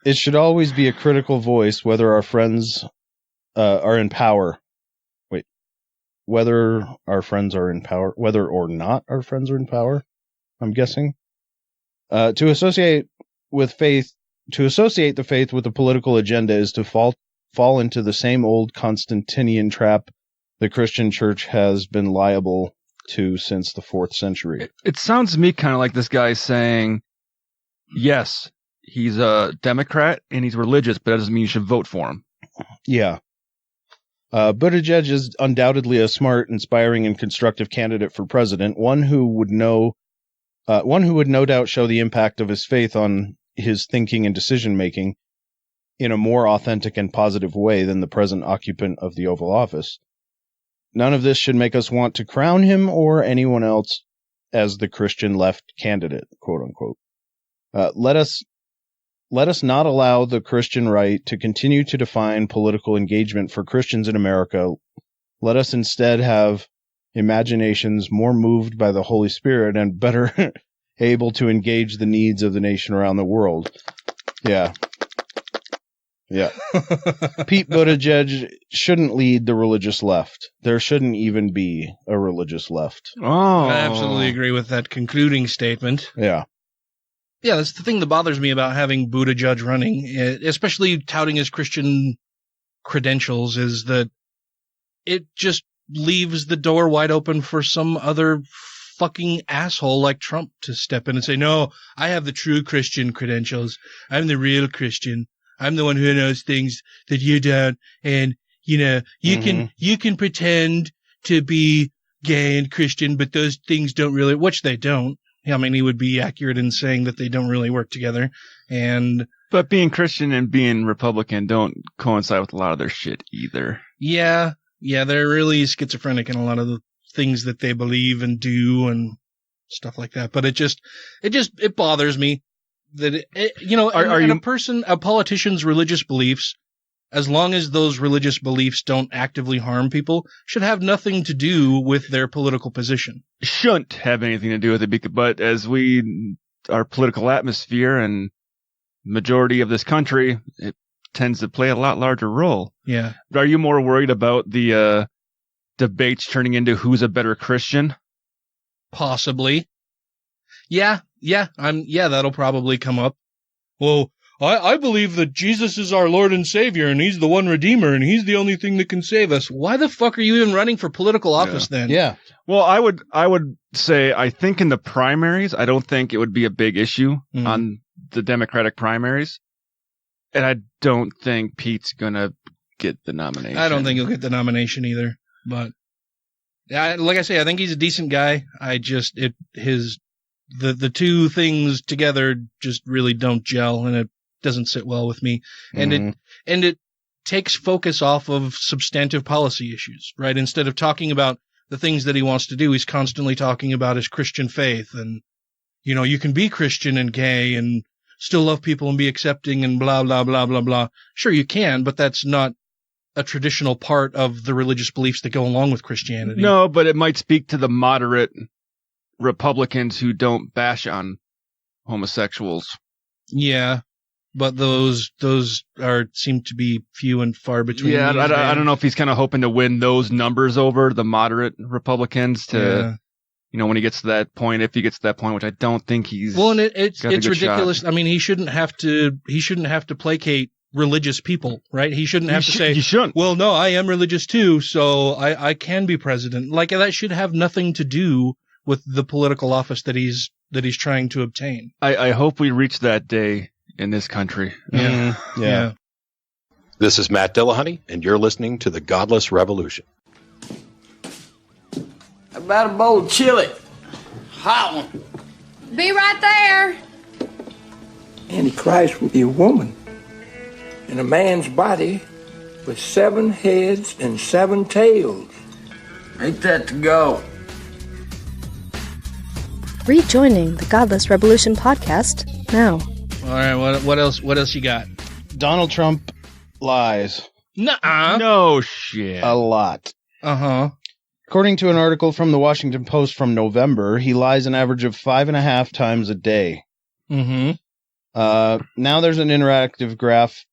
It should always be a critical voice, whether our friends are in power. Whether our friends are in power, whether or not our friends are in power, I'm guessing. To associate the faith with the political agenda is to fall into the same old Constantinian trap the Christian church has been liable to since the 4th century. It sounds to me kind of like this guy saying, yes, he's a Democrat and he's religious, but that doesn't mean you should vote for him. Yeah. Buttigieg is undoubtedly a smart, inspiring, and constructive candidate for president, one who would no doubt show the impact of his faith on his thinking and decision-making in a more authentic and positive way than the present occupant of the Oval Office. None of this should make us want to crown him or anyone else as the Christian left candidate, quote unquote. Let us not allow the Christian right to continue to define political engagement for Christians in America. Let us instead have imaginations more moved by the Holy Spirit and better able to engage the needs of the nation around the world. Yeah. Yeah. Pete Buttigieg shouldn't lead the religious left. There shouldn't even be a religious left. Oh. I absolutely agree with that concluding statement. Yeah. Yeah, that's the thing that bothers me about having Buttigieg running, especially touting his Christian credentials, is that it just leaves the door wide open for some other fucking asshole like Trump to step in and say, no, I have the true Christian credentials. I'm the real Christian. I'm the one who knows things that you don't. And, you know, you can pretend to be gay and Christian, but those things don't really, which they don't. I mean, he would be accurate in saying that they don't really work together. But being Christian and being Republican don't coincide with a lot of their shit either. Yeah, they're really schizophrenic in a lot of the things that they believe and do and stuff like that. But it bothers me that a politician's religious beliefs, as long as those religious beliefs don't actively harm people, should have nothing to do with their political position. Shouldn't have anything to do with it, but as our political atmosphere and majority of this country, it tends to play a lot larger role. Yeah. Are you more worried about the debates turning into who's a better Christian? Possibly. Yeah, that'll probably come up. Well, I believe that Jesus is our Lord and Savior, and he's the one Redeemer, and he's the only thing that can save us. Why the fuck are you even running for political office then? Yeah. Well, I would say, I think in the primaries, I don't think it would be a big issue on the Democratic primaries. And I don't think Pete's gonna get the nomination. I don't think he'll get the nomination either. But like I say, I think he's a decent guy. The two things together just really don't gel, and it doesn't sit well with me. And it takes focus off of substantive policy issues, right? Instead of talking about the things that he wants to do, he's constantly talking about his Christian faith and, you know, you can be Christian and gay and still love people and be accepting and blah, blah, blah, blah, blah. Sure, you can, but that's not a traditional part of the religious beliefs that go along with Christianity. No, but it might speak to the moderate Republicans who don't bash on homosexuals. Yeah, but those seem to be few and far between. Yeah, I don't know if he's kind of hoping to win those numbers over the moderate Republicans to, when he gets to that point, if he gets to that point, which I don't think he's. Well, and it's ridiculous. Shot. I mean, he shouldn't have to placate religious people, right? He shouldn't have to say, he shouldn't. Well, no, I am religious too, so I can be president. Like, that should have nothing to do with the political office that he's trying to obtain. I hope we reach that day in this country. Yeah. This is Matt Dillahunty, and you're listening to the Godless Rebelution. How about a bowl of chili? Hot one. Be right there. Antichrist will be a woman in a man's body with 7 heads and 7 tails. Ain't that to go? Rejoining the Godless Rebelution podcast now. All right, what else? What else you got? Donald Trump lies. Nuh-uh. No shit. A lot. Uh-huh. According to an article from the Washington Post from November, he lies an average of 5.5 times a day. Mm-hmm. Now there's an interactive graph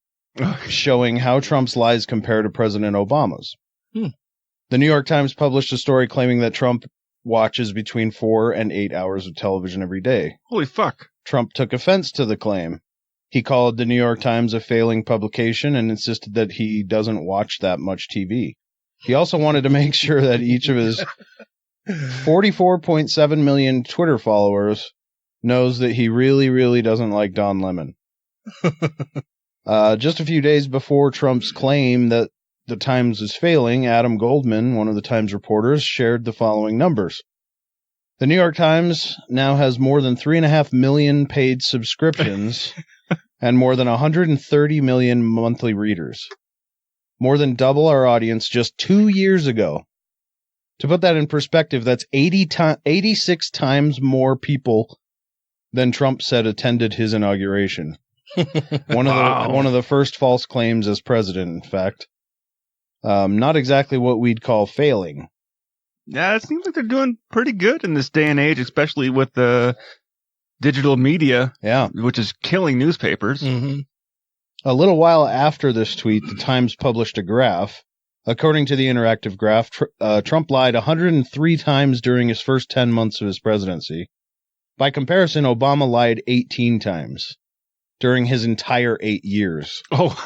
showing how Trump's lies compare to President Obama's. The New York Times published a story claiming that Trump watches between 4 and 8 hours of television every day. Holy fuck. Trump took offense to the claim. He called the New York Times a failing publication and insisted that he doesn't watch that much TV. He also wanted to make sure that each of his 44.7 million Twitter followers knows that he really, really doesn't like Don Lemon. Just a few days before Trump's claim that the Times is failing, Adam Goldman, one of the Times reporters, shared the following numbers. The New York Times now has more than 3.5 million paid subscriptions and more than 130 million monthly readers. More than double our audience just 2 years ago. To put that in perspective, that's 86 times more people than Trump said attended his inauguration. One of the first false claims as president, in fact. Not exactly what we'd call failing. Yeah, it seems like they're doing pretty good in this day and age, especially with the digital media, which is killing newspapers. Mm-hmm. A little while after this tweet, the Times published a graph. According to the interactive graph, Trump lied 103 times during his first 10 months of his presidency. By comparison, Obama lied 18 times during his entire 8 years. Oh,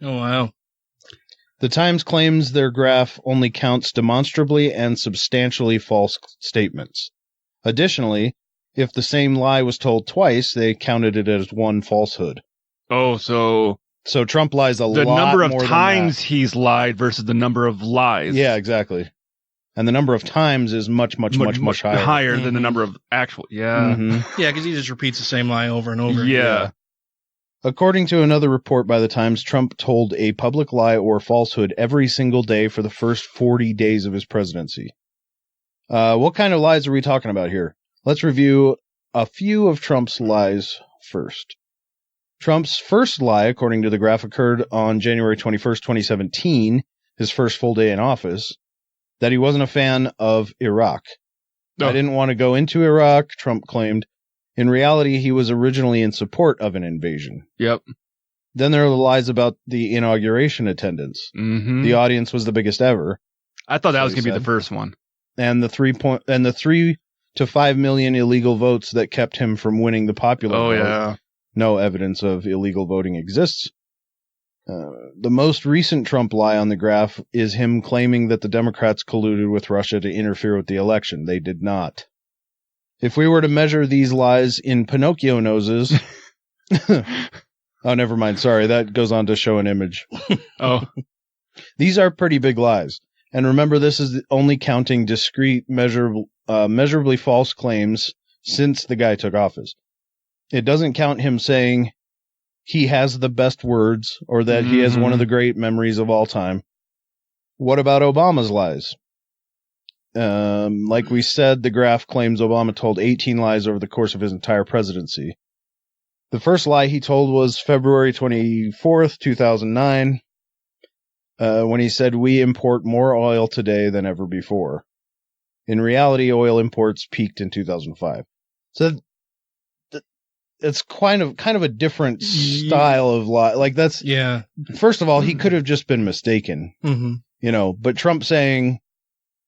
wow. The Times claims their graph only counts demonstrably and substantially false statements. Additionally, if the same lie was told twice, they counted it as one falsehood. Oh, so Trump lies a lot more. The number of times he's lied versus the number of lies. Yeah, exactly. And the number of times is much higher. Higher than the number of actual. Yeah. Mm-hmm. Yeah, because he just repeats the same lie over and over. Yeah. According to another report by the Times, Trump told a public lie or falsehood every single day for the first 40 days of his presidency. What kind of lies are we talking about here? Let's review a few of Trump's lies first. Trump's first lie, according to the graph, occurred on January 21st, 2017, his first full day in office, that he wasn't a fan of Iraq. I didn't want to go into Iraq, Trump claimed. In reality, he was originally in support of an invasion. Yep. Then there are the lies about the inauguration attendance. Mm-hmm. The audience was the biggest ever. I thought that was going to be the first one. And the 3 to 5 million illegal votes that kept him from winning the popular vote. Yeah. No evidence of illegal voting exists. The most recent Trump lie on the graph is him claiming that the Democrats colluded with Russia to interfere with the election. They did not. If we were to measure these lies in Pinocchio noses... Oh, never mind. Sorry, that goes on to show an image. Oh. These are pretty big lies. And remember, this is only counting discrete, measurably false claims since the guy took office. It doesn't count him saying he has the best words or that he has one of the great memories of all time. What about Obama's lies? Like we said, the graph claims Obama told 18 lies over the course of his entire presidency. The first lie he told was February 24th, 2009, when he said, "We import more oil today than ever before." In reality, oil imports peaked in 2005. So it's kind of a different style of lie. Like that's, yeah. First of all, he could have just been mistaken, Mm-hmm. but Trump saying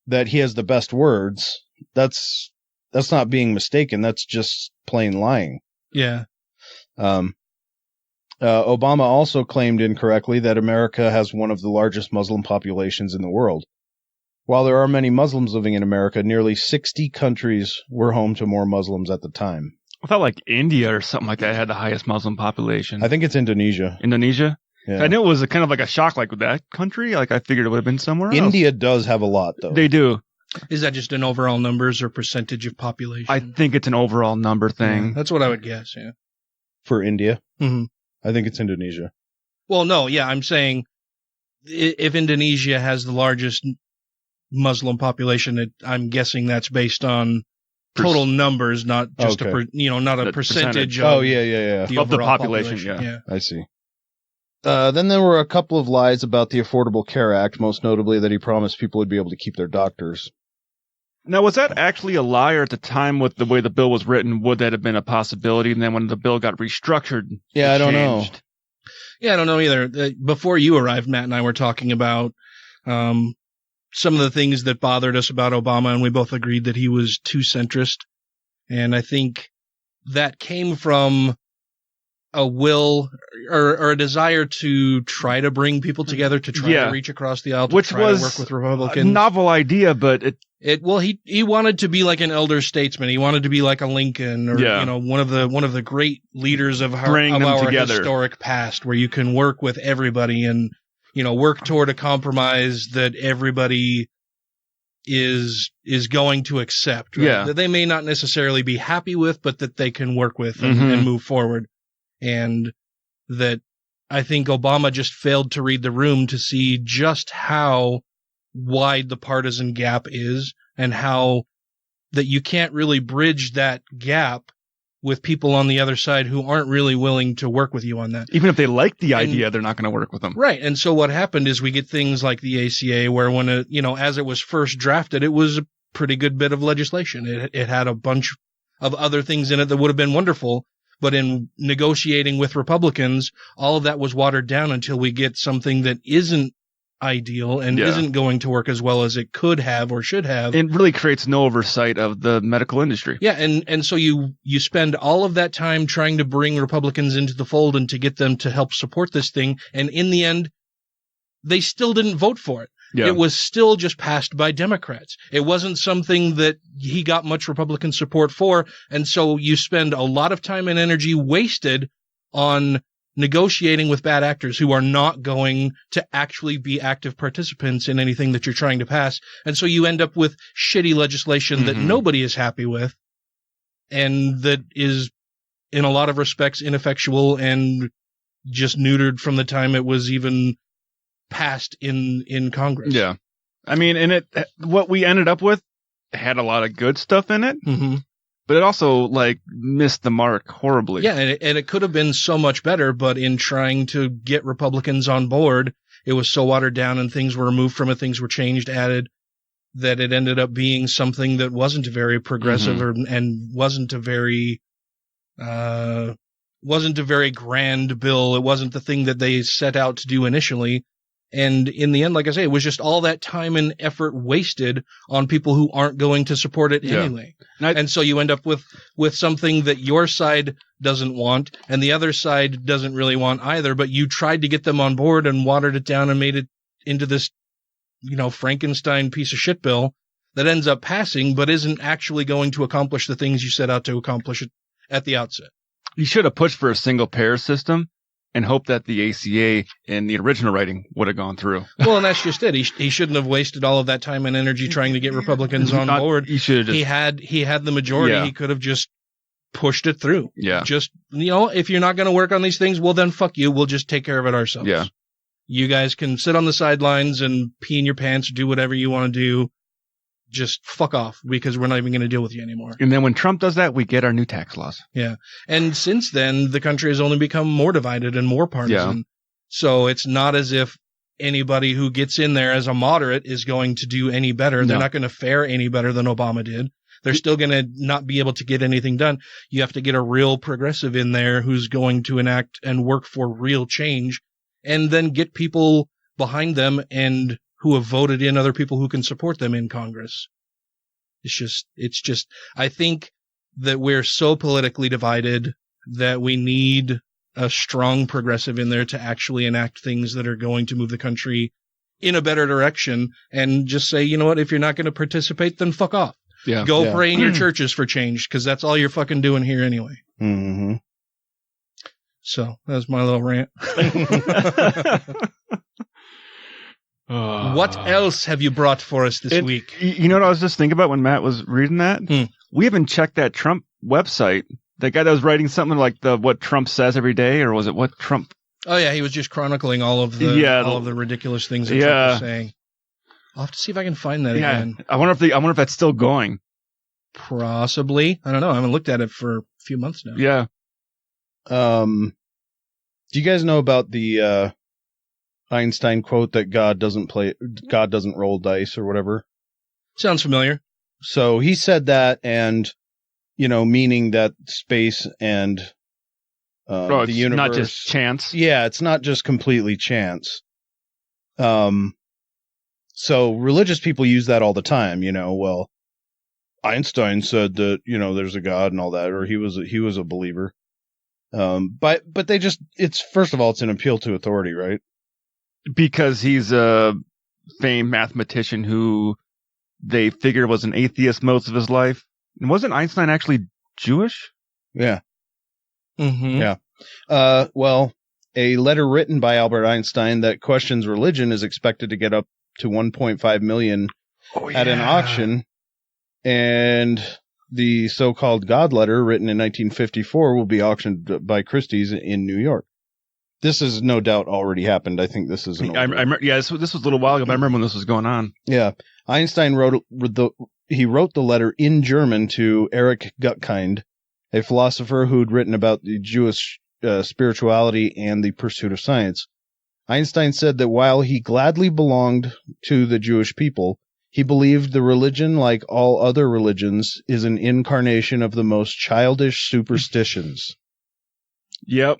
that he has the best words, that's not being mistaken. That's just plain lying. Yeah. Obama also claimed incorrectly that America has one of the largest Muslim populations in the world. While there are many Muslims living in America, nearly 60 countries were home to more Muslims at the time. I thought like India or something like that had the highest Muslim population. I think it's Indonesia. Indonesia? Yeah. I knew it was kind of like a shock, like with that country. Like I figured it would have been somewhere else. India does have a lot, though. They do. Is that just an overall numbers or percentage of population? I think it's an overall number thing. Yeah, that's what I would guess, yeah. For India? Mm-hmm. I think it's Indonesia. Well, no, yeah, I'm saying if Indonesia has the largest Muslim population, I'm guessing that's based on total numbers, not just not a percentage of the population. Yeah, I see. Then there were a couple of lies about the Affordable Care Act, most notably that he promised people would be able to keep their doctors. Now, was that actually a lie, or at the time with the way the bill was written, would that have been a possibility? And then when the bill got restructured, I don't know. Yeah, I don't know either. Before you arrived, Matt and I were talking about some of the things that bothered us about Obama, and we both agreed that he was too centrist. And I think that came from a will or a desire to try to bring people together, to try to reach across the aisle, to try to work with Republicans. A novel idea, but he wanted to be like an elder statesman. He wanted to be like a Lincoln or one of the great leaders of our historic past, where you can work with everybody and work toward a compromise that everybody is going to accept. Right? Yeah, that they may not necessarily be happy with, but that they can work with and move forward. And that I think Obama just failed to read the room to see just how wide the partisan gap is, and how that you can't really bridge that gap with people on the other side who aren't really willing to work with you on that. Even if they like the idea, they're not going to work with them. Right. And so what happened is we get things like the ACA, where when as it was first drafted, it was a pretty good bit of legislation. It had a bunch of other things in it that would have been wonderful. But in negotiating with Republicans, all of that was watered down until we get something that isn't ideal and isn't going to work as well as it could have or should have. It really creates no oversight of the medical industry. Yeah, and so you spend all of that time trying to bring Republicans into the fold and to get them to help support this thing, and in the end, they still didn't vote for it. Yeah. It was still just passed by Democrats. It wasn't something that he got much Republican support for, and so you spend a lot of time and energy wasted on negotiating with bad actors who are not going to actually be active participants in anything that you're trying to pass, and so you end up with shitty legislation that nobody is happy with, and that is, in a lot of respects, ineffectual and just neutered from the time it was even passed in Congress. Yeah. I mean, and what we ended up with had a lot of good stuff in it, but it also missed the mark horribly. Yeah. And it could have been so much better, but in trying to get Republicans on board, it was so watered down and things were removed from it. Things were changed, added, that it ended up being something that wasn't very progressive and wasn't a very grand bill. It wasn't the thing that they set out to do initially. And in the end, like I say, it was just all that time and effort wasted on people who aren't going to support it anyway. And so you end up with something that your side doesn't want and the other side doesn't really want either, but you tried to get them on board and watered it down and made it into this, Frankenstein piece of shit bill that ends up passing, but isn't actually going to accomplish the things you set out to accomplish at the outset. You should have pushed for a single payer system and hope that the ACA in the original writing would have gone through. Well, and that's just it. He shouldn't have wasted all of that time and energy trying to get Republicans on board. He should have He had the majority. Yeah. He could have just pushed it through. Yeah. Just, if you're not going to work on these things, well, then fuck you. We'll just take care of it ourselves. Yeah. You guys can sit on the sidelines and pee in your pants, do whatever you want to do. Just fuck off, because we're not even going to deal with you anymore. And then when Trump does that, we get our new tax laws. Yeah. And since then, the country has only become more divided and more partisan. Yeah. So it's not as if anybody who gets in there as a moderate is going to do any better. No. They're not going to fare any better than Obama did. They're still going to not be able to get anything done. You have to get a real progressive in there who's going to enact and work for real change, and then get people behind them and who have voted in other people who can support them in Congress. It's just, I think that we're so politically divided that we need a strong progressive in there to actually enact things that are going to move the country in a better direction, and just say, you know what, if you're not going to participate, then fuck off. Yeah. Go pray in your churches for change, because that's all you're fucking doing here anyway. Mm-hmm. So that's my little rant. What else have you brought for us this week? You know what I was just thinking about when Matt was reading that? We haven't checked that Trump website. That guy that was writing something like what Trump says every day, or was it what Trump? Oh yeah, he was just chronicling all of the ridiculous things that Trump was saying. I'll have to see if I can find that again. I wonder if that's still going. Possibly. I don't know. I haven't looked at it for a few months now. Yeah. Do you guys know about the Einstein quote that God doesn't roll dice or whatever? Sounds familiar. So he said that, and meaning that space and the universe, not just chance. Yeah, it's not just completely chance. So religious people use that all the time. Well, Einstein said that there's a God and all that, or he was a believer. But they just, first of all, it's an appeal to authority, right? Because he's a famed mathematician who they figure was an atheist most of his life. And wasn't Einstein actually Jewish? Yeah. Mm-hmm. Yeah. Well, a letter written by Albert Einstein that questions religion is expected to get up to 1.5 million at an auction. And the so-called God letter, written in 1954, will be auctioned by Christie's in New York. This has no doubt already happened. I think this is an this was a little while ago, but I remember when this was going on. Yeah. Einstein wrote the letter in German to Erich Gutkind, a philosopher who'd written about the Jewish spirituality and the pursuit of science. Einstein said that while he gladly belonged to the Jewish people, he believed the religion, like all other religions, is an incarnation of the most childish superstitions. Yep.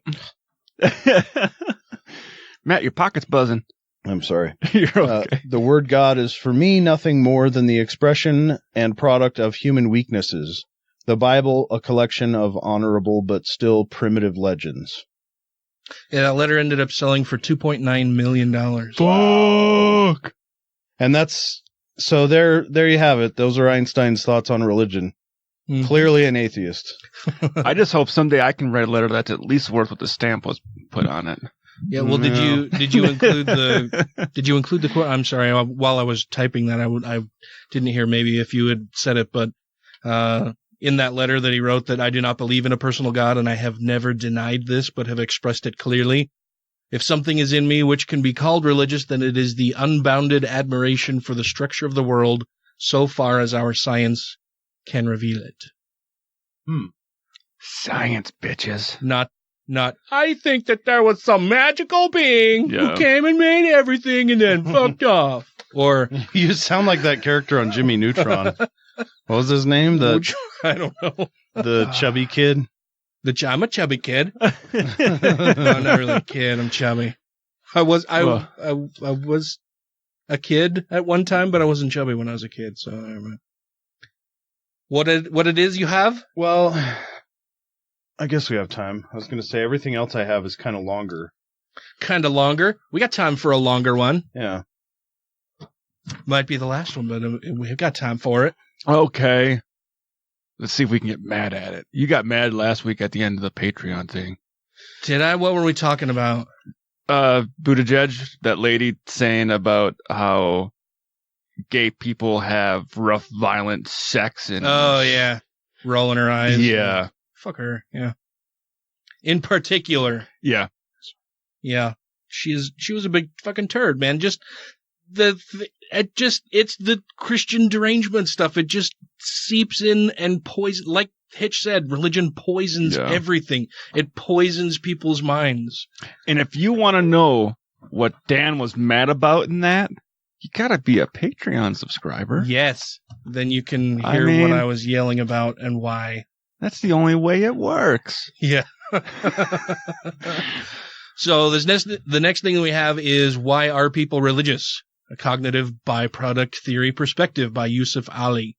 Matt, your pocket's buzzing. I'm sorry. You're okay. The word God is for me nothing more than the expression and product of human weaknesses. The Bible, a collection of honorable but still primitive legends. Yeah, that letter ended up selling for $2.9 million. Fuck! And that's, so there you have it. Those are Einstein's thoughts on religion. Mm-hmm. Clearly an atheist. I just hope someday I can write a letter that's at least worth what the stamp was put on it. Yeah, well, did you include the quote? I'm sorry, while I was typing that, I didn't hear maybe if you had said it, but in that letter that he wrote, that I do not believe in a personal God, and I have never denied this, but have expressed it clearly. If something is in me which can be called religious, then it is the unbounded admiration for the structure of the world, so far as our science can reveal it. Science, bitches. Not, I think that there was some magical being who came and made everything and then fucked off. Or you sound like that character on Jimmy Neutron. What was his name? I don't know. The chubby kid? I'm a chubby kid. No, I'm not really a kid. I'm chubby. I was a kid at one time, but I wasn't chubby when I was a kid. So I don't know. What it is you have? Well, I guess we have time. I was going to say everything else I have is kind of longer. Kind of longer? We got time for a longer one. Yeah. Might be the last one, but we've got time for it. Okay. Let's see if we can get mad at it. You got mad last week at the end of the Patreon thing. Did I? What were we talking about? Buttigieg, that lady saying about how gay people have rough, violent sex. And oh, yeah. Rolling her eyes. Yeah. Fuck her. Yeah. In particular. Yeah. Yeah. She was a big fucking turd, man. Just it's the Christian derangement stuff. It just seeps in and poison, like Hitch said, religion poisons everything. It poisons people's minds. And if you want to know what Dan was mad about in that, you gotta be a Patreon subscriber. Yes. Then you can hear what I was yelling about and why. That's the only way it works. Yeah. So the next thing we have is Why Are People Religious? A Cognitive Byproduct Theory Perspective by Yusuf Ali.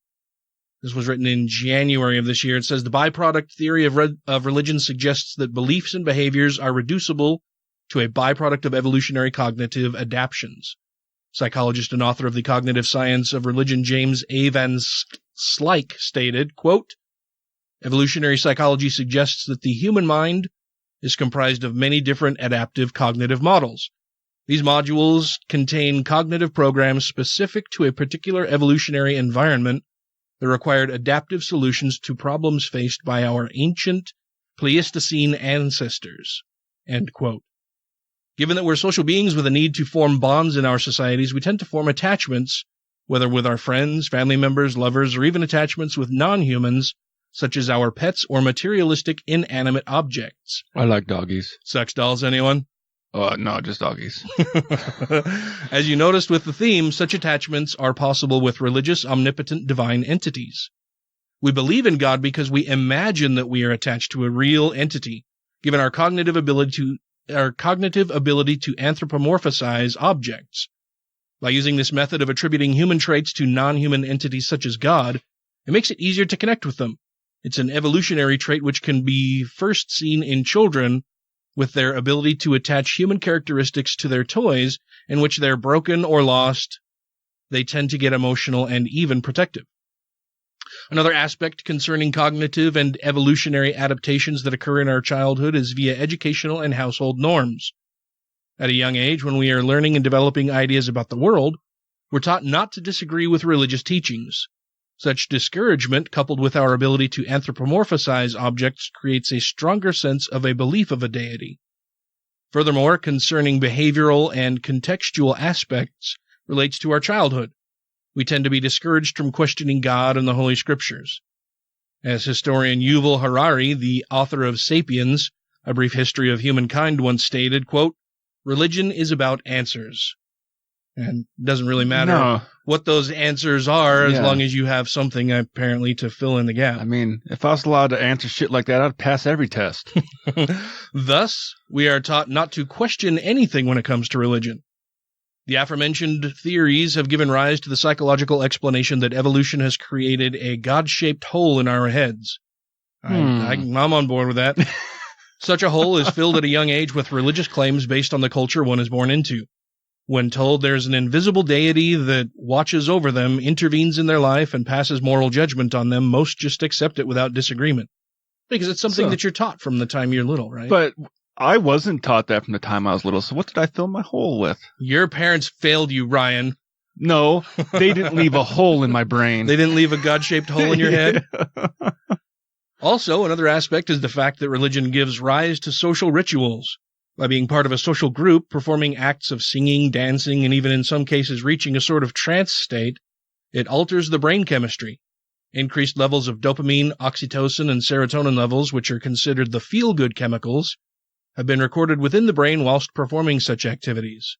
This was written in January of this year. It says the byproduct theory of religion suggests that beliefs and behaviors are reducible to a byproduct of evolutionary cognitive adaptations. Psychologist and author of the cognitive science of religion, James A. Van Slyke, stated, quote, evolutionary psychology suggests that the human mind is comprised of many different adaptive cognitive models. These modules contain cognitive programs specific to a particular evolutionary environment that required adaptive solutions to problems faced by our ancient Pleistocene ancestors. End quote. Given that we're social beings with a need to form bonds in our societies, we tend to form attachments, whether with our friends, family members, lovers, or even attachments with non-humans, such as our pets or materialistic inanimate objects. I like doggies. Sex dolls, anyone? No, just doggies. As you noticed with the theme, such attachments are possible with religious, omnipotent, divine entities. We believe in God because we imagine that we are attached to a real entity, given our cognitive ability to anthropomorphize objects. By using this method of attributing human traits to non-human entities such as God, it makes it easier to connect with them. It's an evolutionary trait which can be first seen in children with their ability to attach human characteristics to their toys, in which they're broken or lost. They tend to get emotional and even protective. Another aspect concerning cognitive and evolutionary adaptations that occur in our childhood is via educational and household norms. At a young age, when we are learning and developing ideas about the world, we're taught not to disagree with religious teachings. Such discouragement, coupled with our ability to anthropomorphize objects, creates a stronger sense of a belief of a deity. Furthermore, concerning behavioral and contextual aspects relates to our childhood. We tend to be discouraged from questioning God and the Holy Scriptures. As historian Yuval Harari, the author of Sapiens, A Brief History of Humankind, once stated, quote, religion is about answers. And it doesn't really matter what those answers are as long as you have something, apparently, to fill in the gap. I mean, if I was allowed to answer shit like that, I'd pass every test. Thus, we are taught not to question anything when it comes to religion. The aforementioned theories have given rise to the psychological explanation that evolution has created a God-shaped hole in our heads. I'm on board with that. Such a hole is filled at a young age with religious claims based on the culture one is born into. When told there's an invisible deity that watches over them, intervenes in their life, and passes moral judgment on them, most just accept it without disagreement. Because it's something that you're taught from the time you're little, right? But I wasn't taught that from the time I was little, so what did I fill my hole with? Your parents failed you, Ryan. No, they didn't leave a hole in my brain. They didn't leave a God-shaped hole in your head? Also, another aspect is the fact that religion gives rise to social rituals. By being part of a social group, performing acts of singing, dancing, and even in some cases reaching a sort of trance state, it alters the brain chemistry. Increased levels of dopamine, oxytocin, and serotonin levels, which are considered the feel-good chemicals, have been recorded within the brain whilst performing such activities.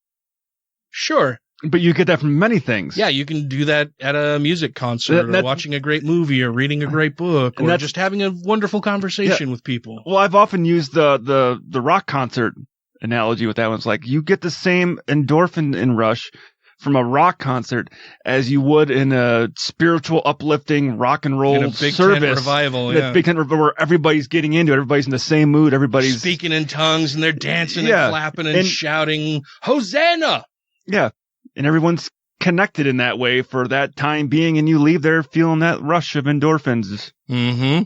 Sure. But you get that from many things. Yeah, you can do that at a music concert, or watching a great movie, or reading a great book, or just having a wonderful conversation with people. Well, I've often used the rock concert analogy with that one. It's like you get the same endorphin rush from a rock concert as you would in a spiritual, uplifting rock and roll Big service. Tent revival, Big Tent revival where everybody's getting into it. Everybody's in the same mood. Everybody's speaking in tongues, and they're dancing and clapping and shouting, Hosanna! Yeah. And everyone's connected in that way for that time being, and you leave there feeling that rush of endorphins. Mm-hmm.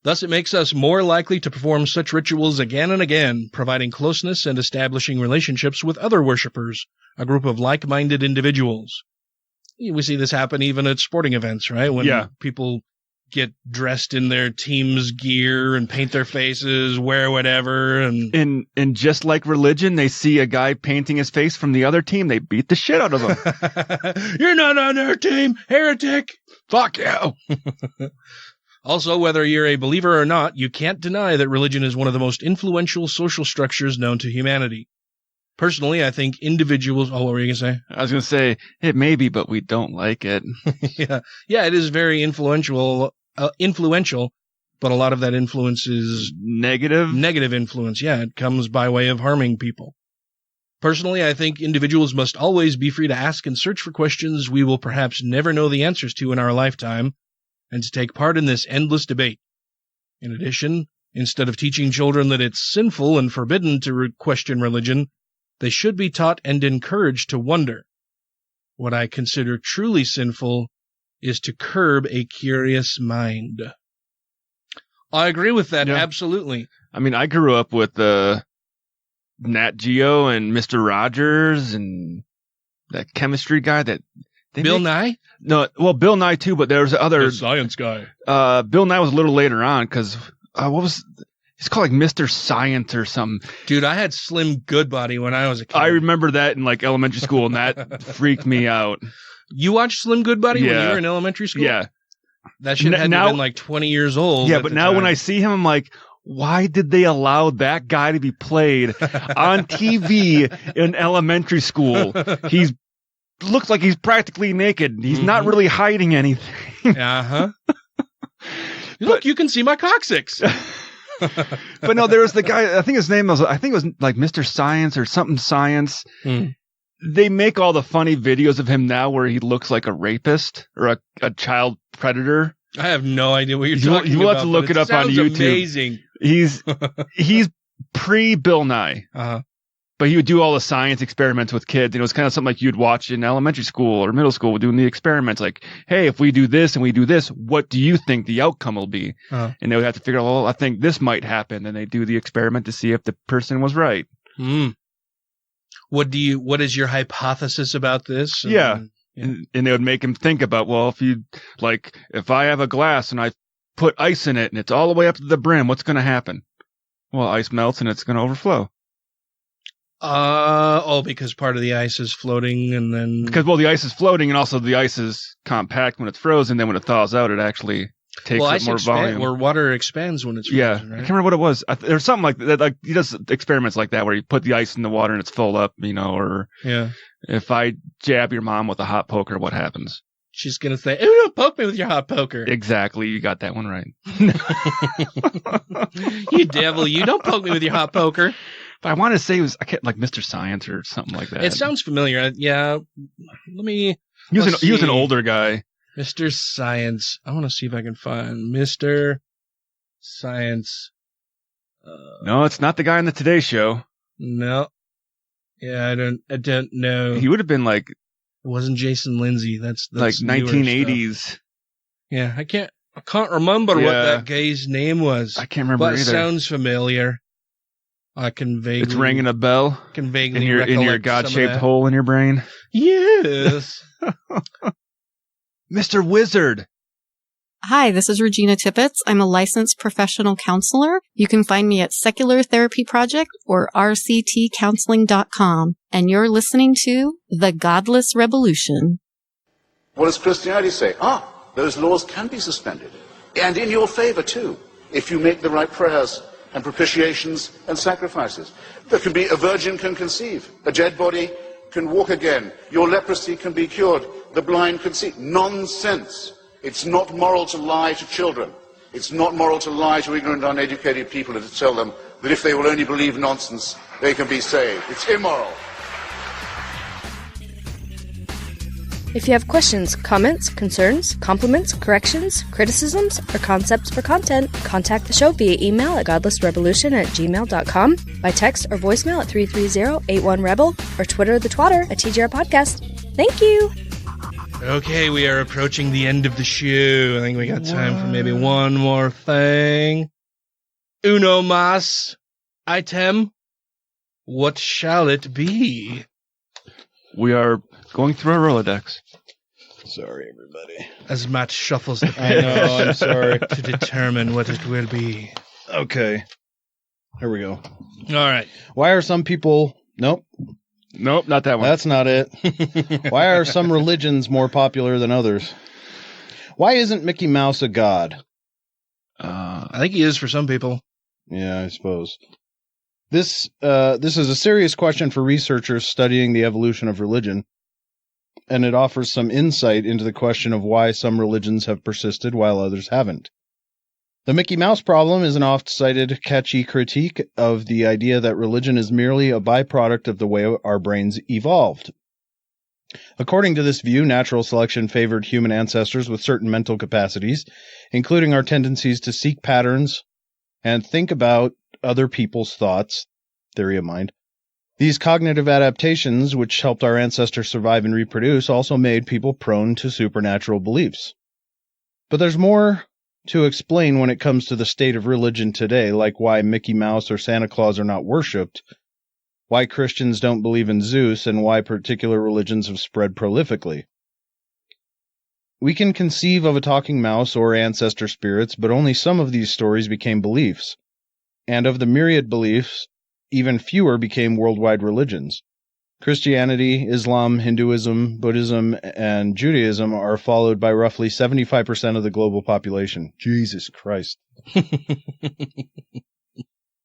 Thus, it makes us more likely to perform such rituals again and again, providing closeness and establishing relationships with other worshippers, a group of like-minded individuals. We see this happen even at sporting events, right? When people get dressed in their team's gear and paint their faces, wear whatever. And just like religion, they see a guy painting his face from the other team, they beat the shit out of him. You're not on our team, heretic! Fuck you! Also, whether you're a believer or not, you can't deny that religion is one of the most influential social structures known to humanity. Personally, I think individuals... Oh, what were you going to say? I was going to say, it may be, but we don't like it. Yeah, it is very influential, but a lot of that influence is... Negative? Negative influence, yeah. It comes by way of harming people. Personally, I think individuals must always be free to ask and search for questions we will perhaps never know the answers to in our lifetime, and to take part in this endless debate. In addition, instead of teaching children that it's sinful and forbidden to question religion, they should be taught and encouraged to wonder. What I consider truly sinful is to curb a curious mind. I agree with that, absolutely. I mean, I grew up with Nat Geo and Mr. Rogers and that chemistry guy that... Bill Nye? No, well, Bill Nye too, but there was other... The science guy. Bill Nye was a little later on, because what was... He's called like Mr. Science or something. Dude, I had Slim Goodbody when I was a kid. I remember that in like elementary school, and that freaked me out. You watched Slim Goodbody when you were in elementary school? Yeah. That shit had to have been like 20 years old. Yeah, but now when I see him, I'm like, why did they allow that guy to be played on TV in elementary school? He's looks like he's practically naked. He's not really hiding anything. Uh-huh. Look, you can see my coccyx. But no, there was the guy, I think his name was, I think it was like Mr. Science or something Science. They make all the funny videos of him now where he looks like a rapist or a child predator. I have no idea what you're talking about. You'll have to look it up on YouTube. Amazing. He's pre-Bill Nye. Uh-huh. But he would do all the science experiments with kids. And it was kind of something like you'd watch in elementary school or middle school doing the experiments. Like, hey, if we do this and we do this, what do you think the outcome will be? Uh-huh. And they would have to figure out, well, I think this might happen. And they do the experiment to see if the person was right. What is your hypothesis about this? And they would make him think about, well, if I have a glass and I put ice in it and it's all the way up to the brim, what's going to happen? Well, ice melts and it's going to overflow. Because part of the ice is floating and then... Because, well, the ice is floating and also the ice is compact when it's frozen. Then when it thaws out, it actually takes up more volume. Or water expands when it's frozen, right? I can't remember what it was. There's something like that. Like, he does experiments like that where you put the ice in the water and it's filled up, or if I jab your mom with a hot poker, what happens? She's going to say, "Oh, don't poke me with your hot poker." Exactly. You got that one right. You devil, you don't poke me with your hot poker. But I want to say it was like Mr. Science or something like that. It sounds familiar. Yeah. He was an older guy. Mr. Science. I want to see if I can find Mr. Science. No, it's not the guy on the Today Show. No. Yeah, I don't know. He would have been like... It wasn't Jason Lindsay. That's like 1980s. Stuff. Yeah, I can't remember what that guy's name was. I can't remember either. But it sounds familiar. I can vaguely... It's ringing a bell? Can vaguely in your God-shaped hole in your brain? Yes. Mr. Wizard. Hi, this is Regina Tippett. I'm a licensed professional counselor. You can find me at Secular Therapy Project or rctcounseling.com. And you're listening to The Godless Rebelution. What does Christianity say? Those laws can be suspended. And in your favor, too, if you make the right prayers and propitiations and sacrifices. There can be a virgin can conceive. A dead body can walk again. Your leprosy can be cured. The blind can see. Nonsense. It's not moral to lie to children. It's not moral to lie to ignorant, uneducated people and to tell them that if they will only believe nonsense, they can be saved. It's immoral. If you have questions, comments, concerns, compliments, corrections, criticisms, or concepts for content, contact the show via email at godlessrebelution@gmail.com, by text or voicemail at 330-81-REBEL, or Twitter the twatter at TGR Podcast. Thank you! Okay, we are approaching the end of the show. I think we got time for maybe one more thing. Uno mas item. What shall it be? We are going through a Rolodex. Sorry, everybody. As Matt shuffles the I know, I'm sorry. to determine what it will be. Okay. Here we go. All right. Why are some people... Nope, not that one. That's not it. Why are some religions more popular than others? Why isn't Mickey Mouse a god? I think he is for some people. Yeah, I suppose. This is a serious question for researchers studying the evolution of religion, and it offers some insight into the question of why some religions have persisted while others haven't. The Mickey Mouse problem is an oft-cited, catchy critique of the idea that religion is merely a byproduct of the way our brains evolved. According to this view, natural selection favored human ancestors with certain mental capacities, including our tendencies to seek patterns and think about other people's thoughts, theory of mind. These cognitive adaptations, which helped our ancestors survive and reproduce, also made people prone to supernatural beliefs. But there's more to explain when it comes to the state of religion today, like why Mickey Mouse or Santa Claus are not worshipped, why Christians don't believe in Zeus, and why particular religions have spread prolifically. We can conceive of a talking mouse or ancestor spirits, but only some of these stories became beliefs. And of the myriad beliefs, even fewer became worldwide religions. Christianity, Islam, Hinduism, Buddhism, and Judaism are followed by roughly 75% of the global population. Jesus Christ.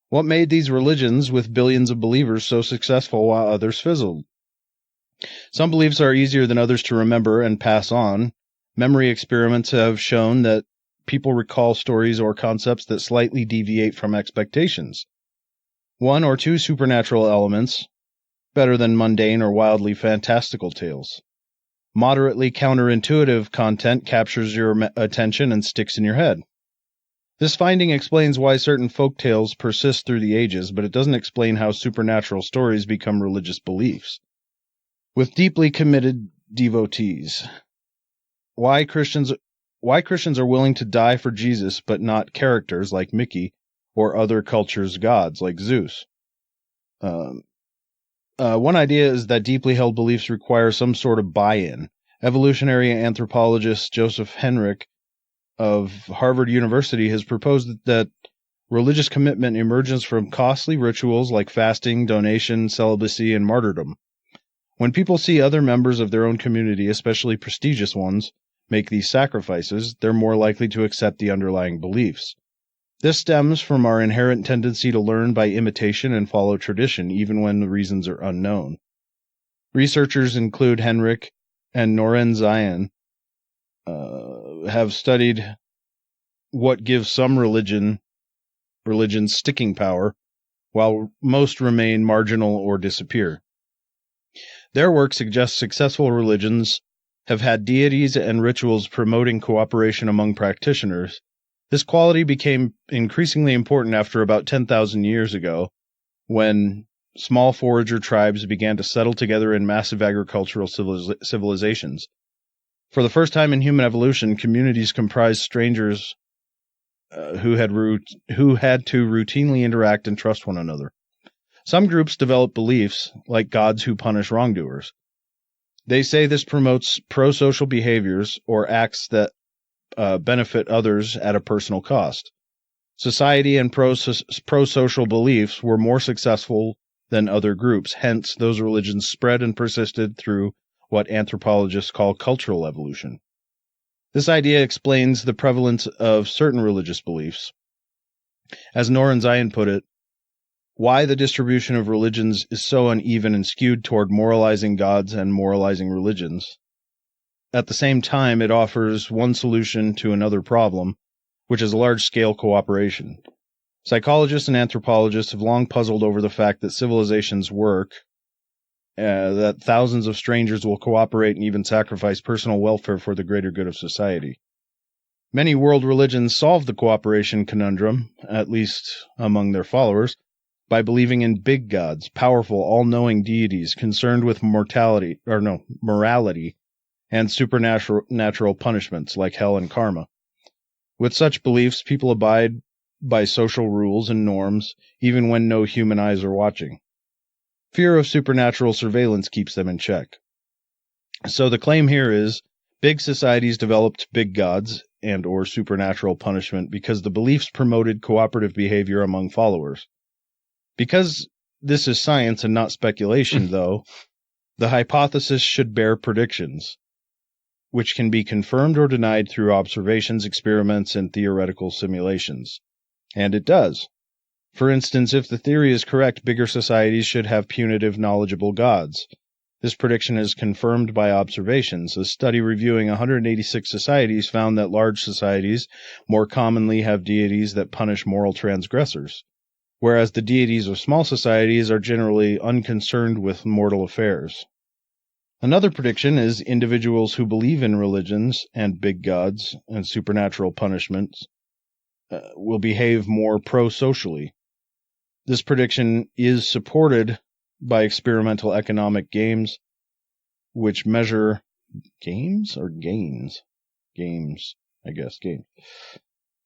What made these religions with billions of believers so successful while others fizzled? Some beliefs are easier than others to remember and pass on. Memory experiments have shown that people recall stories or concepts that slightly deviate from expectations. One or two supernatural elements, better than mundane or wildly fantastical tales. Moderately counterintuitive content captures your attention and sticks in your head. This finding explains why certain folk tales persist through the ages, but it doesn't explain how supernatural stories become religious beliefs. With deeply committed devotees. Why Christians are willing to die for Jesus, but not characters like Mickey or other cultures' gods like Zeus. One idea is that deeply held beliefs require some sort of buy-in. Evolutionary anthropologist Joseph Henrich of Harvard University has proposed that religious commitment emerges from costly rituals like fasting, donation, celibacy, and martyrdom. When people see other members of their own community, especially prestigious ones, make these sacrifices, they're more likely to accept the underlying beliefs. This stems from our inherent tendency to learn by imitation and follow tradition, even when the reasons are unknown. Researchers include Henrich and Noren Zion have studied what gives some religions sticking power, while most remain marginal or disappear. Their work suggests successful religions have had deities and rituals promoting cooperation among practitioners. This quality became increasingly important after about 10,000 years ago, when small forager tribes began to settle together in massive agricultural civilizations. For the first time in human evolution, communities comprised strangers who had to routinely interact and trust one another. Some groups develop beliefs, like gods who punish wrongdoers. They say this promotes pro-social behaviors or acts that benefit others at a personal cost. Society and pro-social beliefs were more successful than other groups, hence those religions spread and persisted through what anthropologists call cultural evolution. This idea explains the prevalence of certain religious beliefs. As Noren Zion put it, why the distribution of religions is so uneven and skewed toward moralizing gods and moralizing religions. At the same time, it offers one solution to another problem, which is large-scale cooperation. Psychologists and anthropologists have long puzzled over the fact that civilizations work, that thousands of strangers will cooperate and even sacrifice personal welfare for the greater good of society. Many world religions solve the cooperation conundrum, at least among their followers, by believing in big gods, powerful, all-knowing deities concerned with morality, and supernatural punishments like hell and karma. With such beliefs, people abide by social rules and norms, even when no human eyes are watching. Fear of supernatural surveillance keeps them in check. So the claim here is, big societies developed big gods and or supernatural punishment because the beliefs promoted cooperative behavior among followers. Because this is science and not speculation, though, the hypothesis should bear predictions, which can be confirmed or denied through observations, experiments, and theoretical simulations. And it does. For instance, if the theory is correct, bigger societies should have punitive, knowledgeable gods. This prediction is confirmed by observations. A study reviewing 186 societies found that large societies more commonly have deities that punish moral transgressors, whereas the deities of small societies are generally unconcerned with mortal affairs. Another prediction is individuals who believe in religions and big gods and supernatural punishments will behave more pro-socially. This prediction is supported by experimental economic games, which measure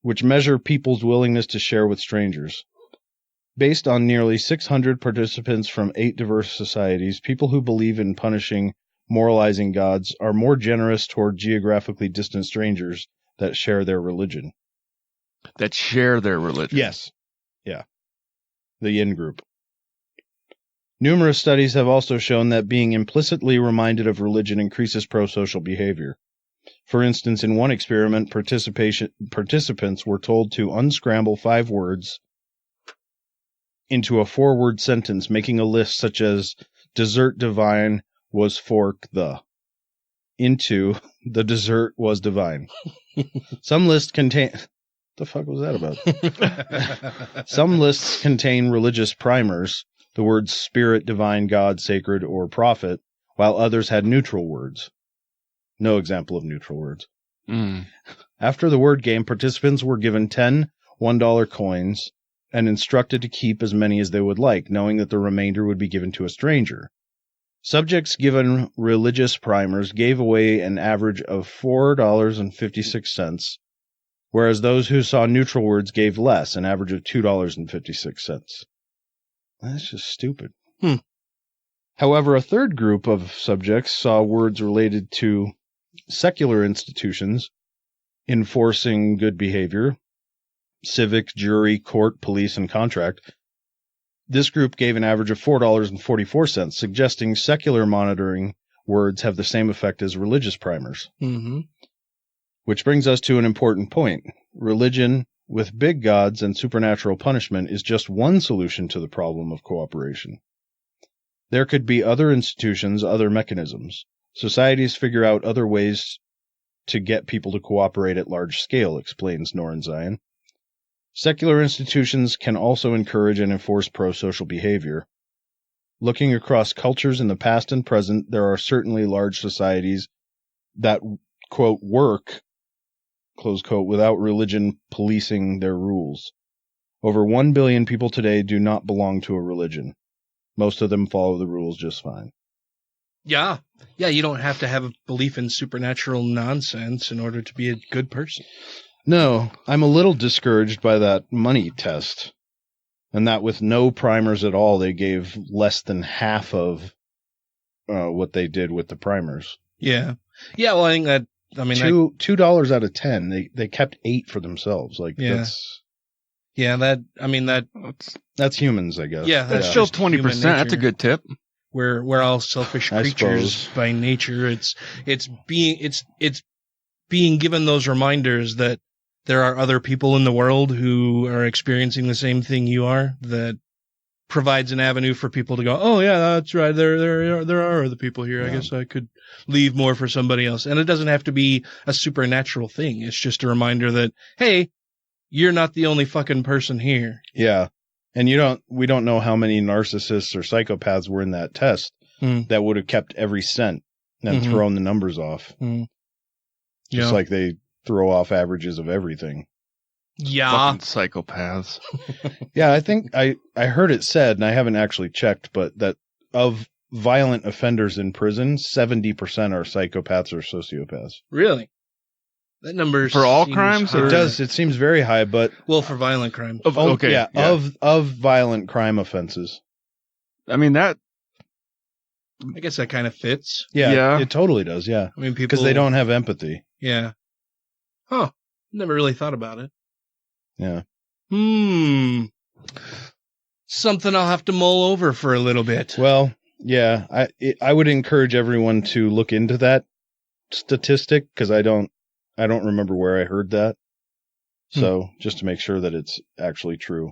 which measure people's willingness to share with strangers. Based on nearly 600 participants from 8 diverse societies, people who believe in punishing moralizing gods are more generous toward geographically distant strangers that share their religion. That share their religion. Yes. Yeah. The in-group. Numerous studies have also shown that being implicitly reminded of religion increases pro-social behavior. For instance, in one experiment, participants were told to unscramble 5 words into a 4-word sentence, making a list such as dessert divine was fork the into the dessert was divine. Some lists contain the fuck was that about? Some lists contain religious primers, the words spirit, divine, God, sacred, or prophet, while others had neutral words. No example of neutral words. After the word game, participants were given 10 $1 coins and instructed to keep as many as they would like, knowing that the remainder would be given to a stranger. Subjects given religious primers gave away an average of $4.56, whereas those who saw neutral words gave less, an average of $2.56. That's just stupid. However, a third group of subjects saw words related to secular institutions enforcing good behavior, civic, jury, court, police, and contract. This group gave an average of $4.44, suggesting secular monitoring words have the same effect as religious primers. Which brings us to an important point. Religion with big gods and supernatural punishment is just one solution to the problem of cooperation. There could be other institutions, other mechanisms. Societies figure out other ways to get people to cooperate at large scale, explains Norenzayan. Secular institutions can also encourage and enforce pro-social behavior. Looking across cultures in the past and present, there are certainly large societies that, quote, work, close quote, without religion policing their rules. Over 1 billion people today do not belong to a religion. Most of them follow the rules just fine. Yeah. Yeah, you don't have to have a belief in supernatural nonsense in order to be a good person. No, I'm a little discouraged by that money test. And that with no primers at all, they gave less than half of what they did with the primers. Yeah. Yeah, well, I think that, I mean, $2 out of 10. They kept 8 for themselves. Like, that's... Yeah, that's humans, I guess. Yeah, that's still 20%. That's a good tip. We're all selfish creatures by nature. It's being given those reminders that there are other people in the world who are experiencing the same thing you are, that provides an avenue for people to go, oh yeah, that's right. There are other people here. Yeah. I guess I could leave more for somebody else. And it doesn't have to be a supernatural thing. It's just a reminder that, hey, you're not the only fucking person here. Yeah. And we don't know how many narcissists or psychopaths were in that test that would have kept every cent and thrown the numbers off. Just like they throw off averages of everything. Yeah. Fucking psychopaths. Yeah, I think I heard it said, and I haven't actually checked, but that of violent offenders in prison, 70% are psychopaths or sociopaths. Really? That number for all crimes? It does. It seems very high, but well, for violent crimes. Okay. Yeah, of violent crime offenses. I mean I guess that kind of fits. Yeah, it totally does. Yeah. I mean, people, because they don't have empathy. Yeah. Huh. Never really thought about it. Yeah. Something I'll have to mull over for a little bit. Well, yeah, I would encourage everyone to look into that statistic because I don't remember where I heard that. So just to make sure that it's actually true.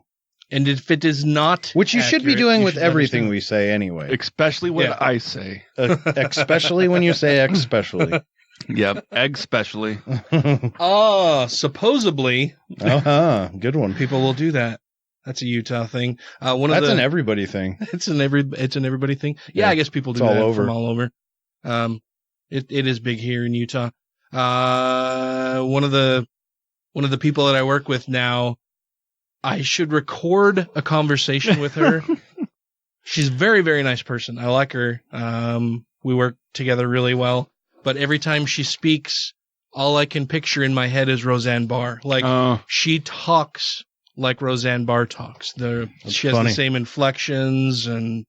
And if it is not, which you should be doing with everything we say anyway, especially what I say, especially when you say especially. Yep, especially. Supposedly. Good one. People will do that. That's a Utah thing. That's an everybody thing. It's an everybody thing. Yeah, I guess people do all that over. from all over. It is big here in Utah. One of the people that I work with now, I should record a conversation with her. She's a very, very nice person. I like her. We work together really well. But every time she speaks, all I can picture in my head is Roseanne Barr. Like, she talks like Roseanne Barr talks. She has the same inflections and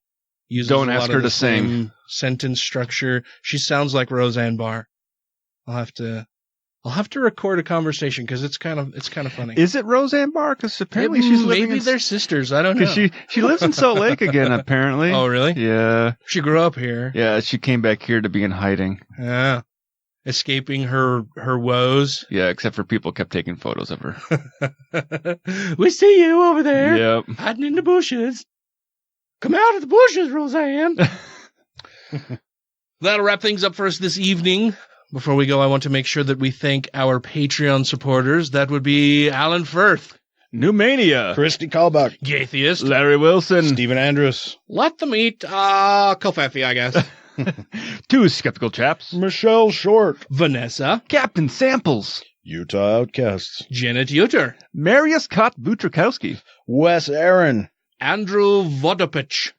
uses Don't a ask lot her of the to sing. same sentence structure. She sounds like Roseanne Barr. I'll have to record a conversation because it's kind of funny. Is it Roseanne Barr? Because apparently she's living maybe they're sisters. I don't know. Because she lives in Salt Lake again. Apparently. Oh, really? Yeah. She grew up here. Yeah, she came back here to be in hiding. Yeah. Escaping her woes. Yeah, except for people kept taking photos of her. We see you over there. Yep. Hiding in the bushes. Come out of the bushes, Roseanne. That'll wrap things up for us this evening. Before we go, I want to make sure that we thank our Patreon supporters. That would be Alan Firth, Newmania, Christy Kalbach, Gatheist, Larry Wilson, Stephen Andrus. Let them eat Kofafi, I guess. Two skeptical chaps, Michelle Short, Vanessa, Captain Samples, Utah Outcasts, Janet Uter, Marius Kot-Butrakowski, Wes Aaron, Andrew Vodopich,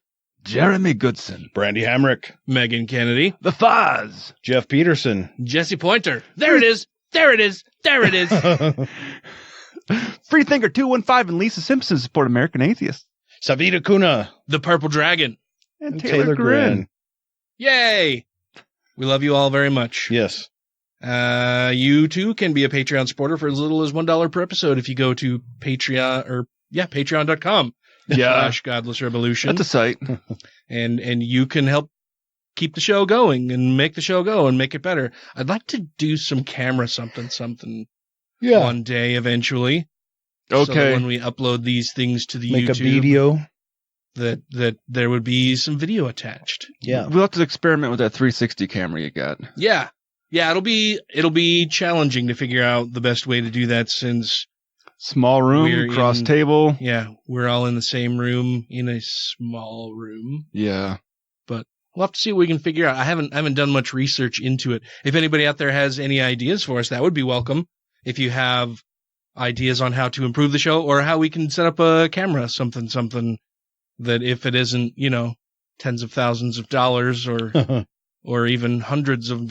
Jeremy Goodson, Brandy Hamrick, Megan Kennedy, The Foz, Jeff Peterson, Jesse Pointer. There it is. There it is. There it is. Freethinker 215 and Lisa Simpson support American Atheists. Savita Kuna, The Purple Dragon, and Taylor Grin. Yay! We love you all very much. Yes. You too can be a Patreon supporter for as little as $1 per episode if you go to patreon.com. Yeah. /GodlessRebelution. That's a site. And you can help keep the show going and make the show go and make it better. I'd like to do some camera something one day eventually. Okay. So that when we upload these things to the Make YouTube, a video. That there would be some video attached. Yeah. We'll have to experiment with that 360 camera you got. Yeah. Yeah, it'll be challenging to figure out the best way to do that since small room, cross table. Yeah, we're all in the same room in a small room. Yeah. But we'll have to see what we can figure out. I haven't done much research into it. If anybody out there has any ideas for us, that would be welcome. If you have ideas on how to improve the show or how we can set up a camera, something that if it isn't, tens of thousands of dollars or even hundreds of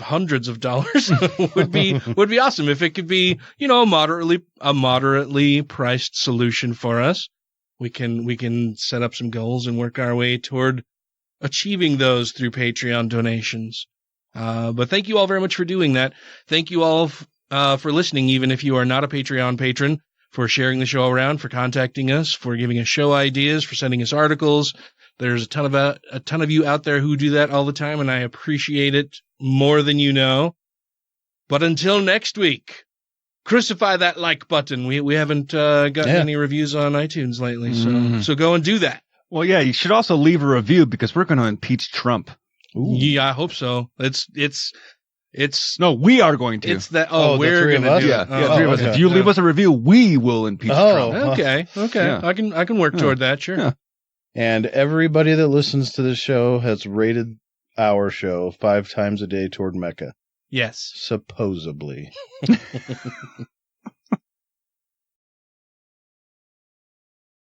dollars would be awesome. If it could be, a moderately priced solution for us, we can set up some goals and work our way toward achieving those through Patreon donations. But thank you all very much for doing that. Thank you all for listening, even if you are not a Patreon patron, for sharing the show around, for contacting us, for giving us show ideas, for sending us articles. There's a ton of you out there who do that all the time, and I appreciate it more than you know. But until next week, crucify that like button. We haven't gotten any reviews on iTunes lately, so go and do that. Well, yeah, you should also leave a review because we're going to impeach Trump. Ooh. Yeah, I hope so. No, we are going to. It's that. We're going to do it. Yeah, three of us. If you leave us a review, we will impeach Trump. Okay. Yeah. I can work toward that. Sure. Yeah. And everybody that listens to this show has rated our show 5 times a day toward Mecca. Yes. Supposedly.